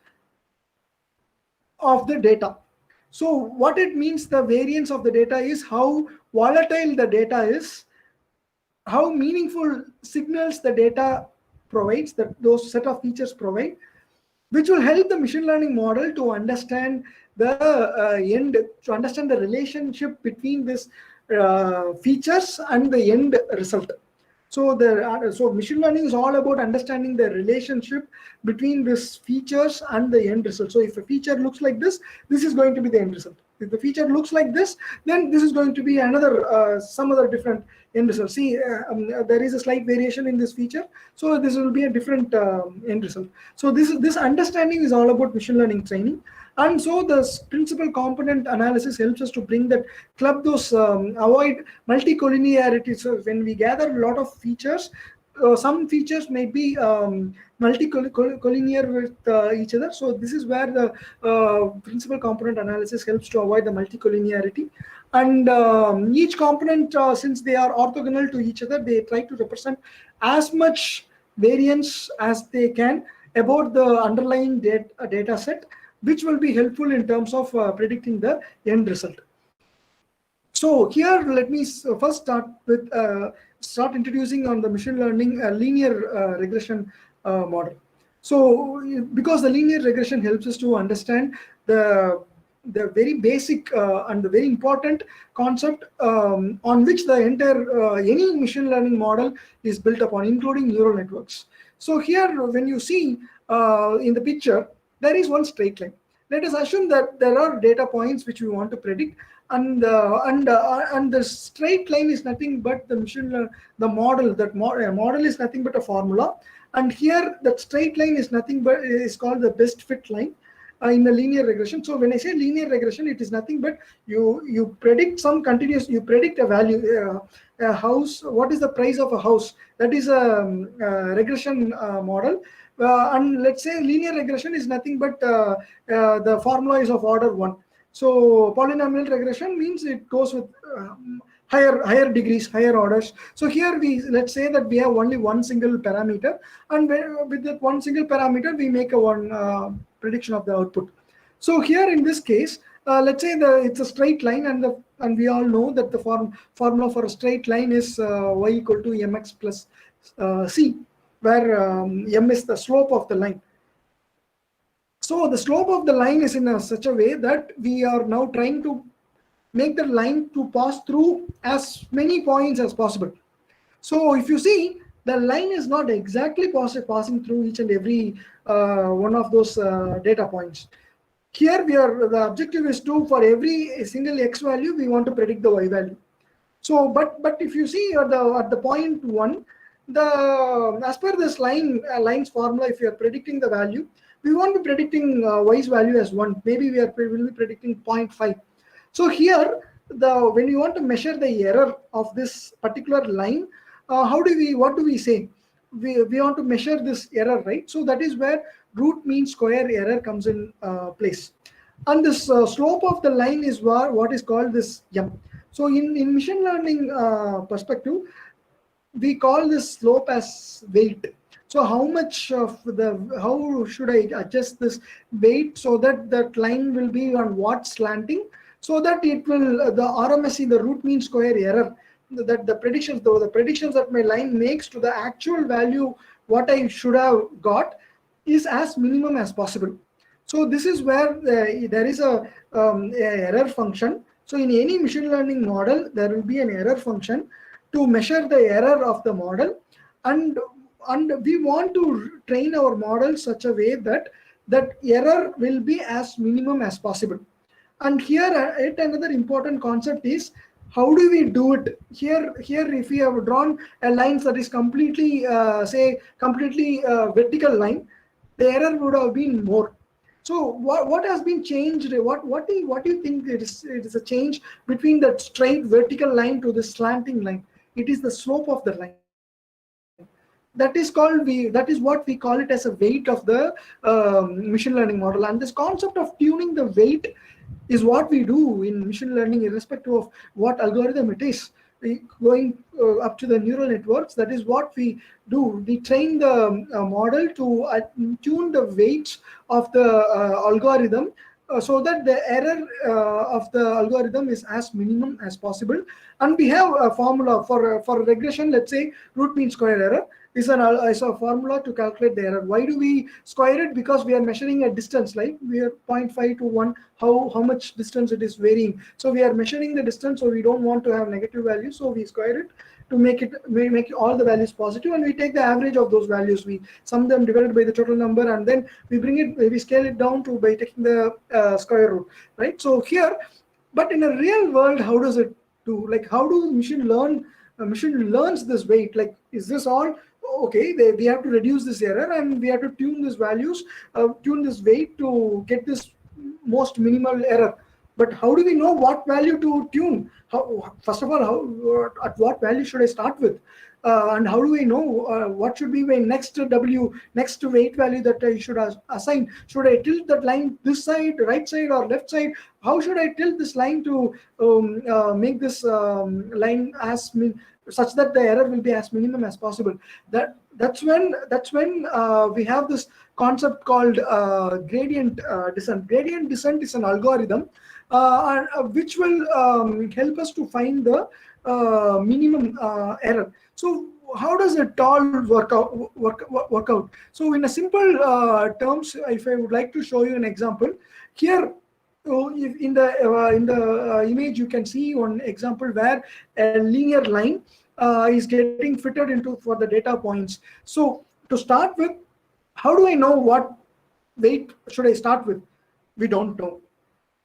of the data. So what it means, the variance of the data, is how volatile the data is, how meaningful signals the data provides, that those set of features provide, which will help the machine learning model to understand the relationship between these features and the end result. So machine learning is all about understanding the relationship between these features and the end result. So if a feature looks like this is going to be the end result. If the feature looks like this, then this is going to be another some other different end result. See, there is a slight variation in this feature, so this will be a different end result. So this understanding is all about machine learning training. And so the principal component analysis helps us to bring that club those avoid multicollinearity. So when we gather a lot of features, some features may be multicollinear with each other. So this is where the principal component analysis helps to avoid the multicollinearity. And each component, since they are orthogonal to each other, they try to represent as much variance as they can about the underlying data set, which will be helpful in terms of predicting the end result. So here, let me first start introducing on the machine learning linear regression model. So because the linear regression helps us to understand the very basic and the very important concept on which the entire any machine learning model is built upon, including neural networks. So here, when you see in the picture, there is one straight line. Let us assume that there are data points which we want to predict, and the straight line is nothing but the model. That model is nothing but a formula, and here that straight line is nothing but is called the best fit line in the linear regression. So when I say linear regression, it is nothing but you predict some continuous, you predict a value, a house. What is the price of a house? That is a regression model. And let's say linear regression is nothing but the formula is of order 1. So polynomial regression means it goes with higher degrees, higher orders. So here let's say that we have only one single parameter, and with that one single parameter we make a one prediction of the output. So here in this case, let's say it's a straight line, and we all know that the formula for a straight line is y equal to mx plus c, where m is the slope of the line. So the slope of the line is in such a way that we are now trying to make the line to pass through as many points as possible. So if you see, the line is not exactly passing through each and every one of those data points. Here the objective is to, for every single x value, we want to predict the y value. So, but if you see at the point 1, as per this line's formula, if you are predicting the value, we won't be predicting y's value as 1. Maybe will be predicting 0.5. So here, when you want to measure the error of this particular line, what do we say? We want to measure this error, right? So that is where root mean square error comes in place. And this slope of the line is what is called this m. So in machine learning perspective, we call this slope as weight. So how should I adjust this weight so that that line will be on what slanting, so that it will, the RMSE, the root mean square error, that the predictions that my line makes to the actual value what I should have got is as minimum as possible. So this is where there is a error function. So in any machine learning model, there will be an error function to measure the error of the model, and we want to train our model such a way that that error will be as minimum as possible. And here yet another important concept is, how do we do it? Here if we have drawn a line that is completely vertical line, the error would have been more. So what has been changed? What do you think it is a change between that straight vertical line to the slanting line? It is the slope of the line. That is what we call it as a weight of the machine learning model. And this concept of tuning the weight is what we do in machine learning, irrespective of what algorithm it is. Going up to the neural networks, that is what we do. We train the model to tune the weights of the algorithm so that the error of the algorithm is as minimum as possible. And we have a formula for regression. Let's say root mean square error is a formula to calculate the error. Why do we square it? Because we are measuring a distance, like we are 0.5 to 1, how much distance it is varying. So we are measuring the distance, so we don't want to have negative values, so we square it to make all the values positive, and we take the average of those values, we sum them divided by the total number, and then we scale it down to by taking the square root, right? So here, but in a real world, how does it do? Like, how do machine learns this weight? Like, is this all okay? We have to reduce this error, and we have to tune these values, tune this weight to get this most minimal error. But how do we know what value to tune? First of all, at what value should I start with? And how do we know what should be my next weight value that I should assign? Should I tilt that line this side, right side, or left side? How should I tilt this line to make this line such that the error will be as minimum as possible? That's when we have this concept called gradient descent. Gradient descent is an algorithm which will help us to find the minimum error. So how does it all work out? So in a simple terms, if I would like to show you an example here. So in the image, you can see one example where a linear line is getting fitted into for the data points. So to start with, how do I know what weight should I start with? We don't know.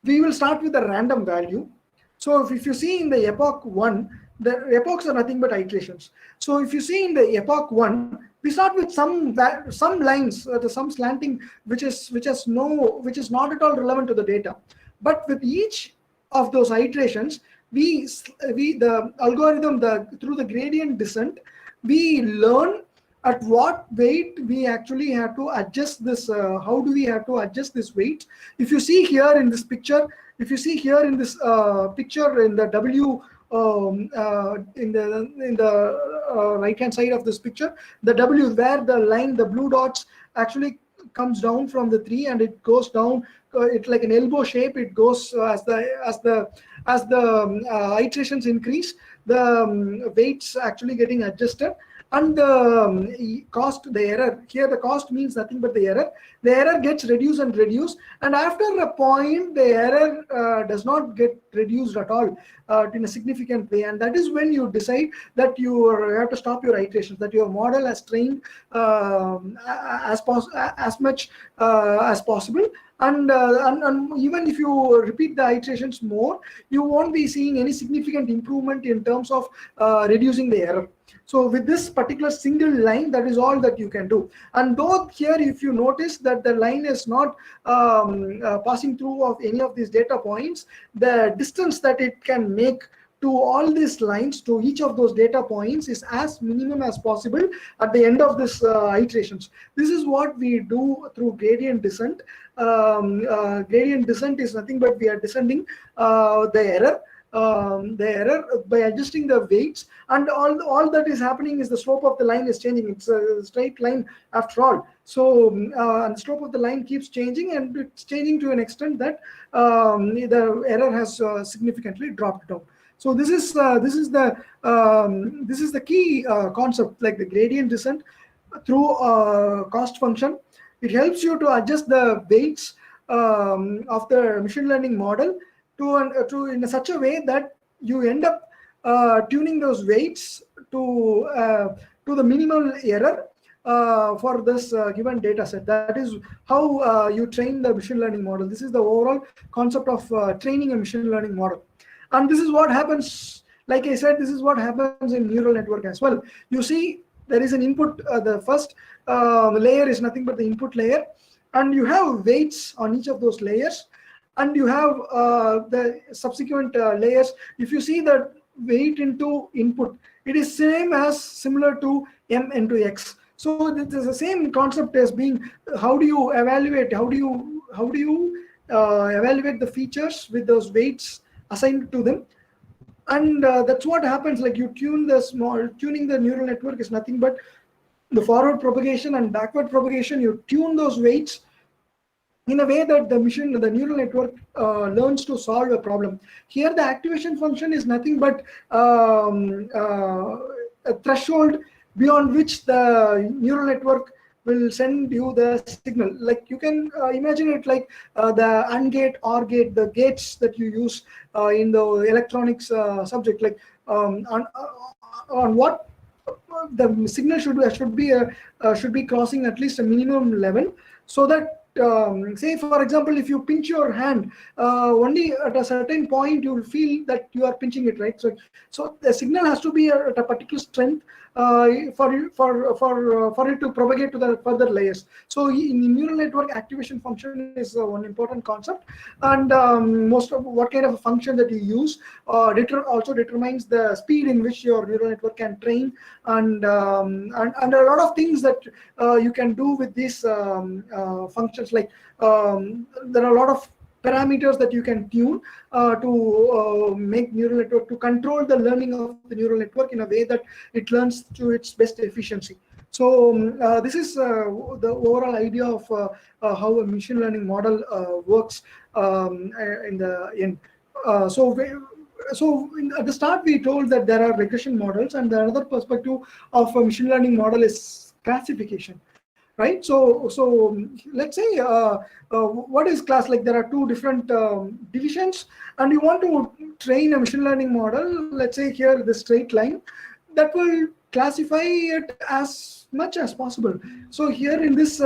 We will start with a random value. So if you see in the epoch 1, the epochs are nothing but iterations. So if you see in the epoch 1, we start with some lines, some slanting, which is not at all relevant to the data. But with each of those iterations, the algorithm, through the gradient descent, we learn at what weight we actually have to adjust this. How do we have to adjust this weight? If you see here in this picture, in the in the right hand side of this picture, the W, where the line, the blue dots actually comes down from the 3 and it goes down. It's like an elbow shape. It goes as the iterations increase, the weights actually getting adjusted, and the cost, the error here, the cost means nothing but the error gets reduced and reduced, and after a point the error does not get reduced at all in a significant way, and that is when you decide that you have to stop your iterations, that your model has trained as much as possible. And even if you repeat the iterations more, you won't be seeing any significant improvement in terms of reducing the error. So with this particular single line, that is all that you can do. And though here, if you notice that the line is not passing through of any of these data points, the distance that it can make to all these lines, to each of those data points, is as minimum as possible at the end of this iterations. This is what we do through gradient descent. Gradient descent is nothing but we are descending the error by adjusting the weights, and all that is happening is the slope of the line is changing. It's a straight line after all. So and the slope of the line keeps changing, and it's changing to an extent that the error has significantly dropped down. So this is the key concept, like the gradient descent through cost function. It helps you to adjust the weights of the machine learning model to in such a way that you end up tuning those weights to the minimal error for this given data set. That is how you train the machine learning model. This is the overall concept of training a machine learning model. And this is what happens, like I said, this is what happens in neural network as well. You see, there is an input. The first layer is nothing but the input layer, and you have weights on each of those layers, and you have the subsequent layers. If you see the weight into input, it is similar to m into x. So this is the same concept as being, how do you evaluate evaluate the features with those weights assigned to them. And that's what happens. Like you tuning the neural network is nothing but the forward propagation and backward propagation. You tune those weights in a way that the neural network learns to solve a problem. Here the activation function is nothing but a threshold beyond which the neural network will send you the signal. Like you can imagine it like the AND gate, OR gate, the gates that you use in the electronics subject. Like on what the signal should be crossing at least a minimum level, so that say for example, if you pinch your hand, only at a certain point you will feel that you are pinching it, right? So the signal has to be at a particular strength for it to propagate to the further layers. So in neural network, activation function is one important concept, and most of what kind of a function that you use also determines the speed in which your neural network can train, and a lot of things that you can do with these functions. Like there are a lot of parameters that you can tune to make neural network, to control the learning of the neural network in a way that it learns to its best efficiency. So this is the overall idea of how a machine learning model works in the end. At the start we told that there are regression models, and the other perspective of a machine learning model is classification, right? So let's say what is class? Like there are two different divisions, and you want to train a machine learning model. Let's say here the straight line that will classify it as much as possible. So here in this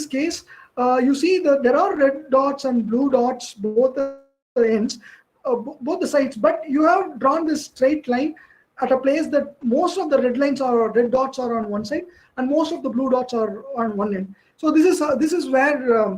case, you see that there are red dots and blue dots both the ends, both the sides, but you have drawn this straight line at a place that most of the red dots are on one side and most of the blue dots are on one end. So this is where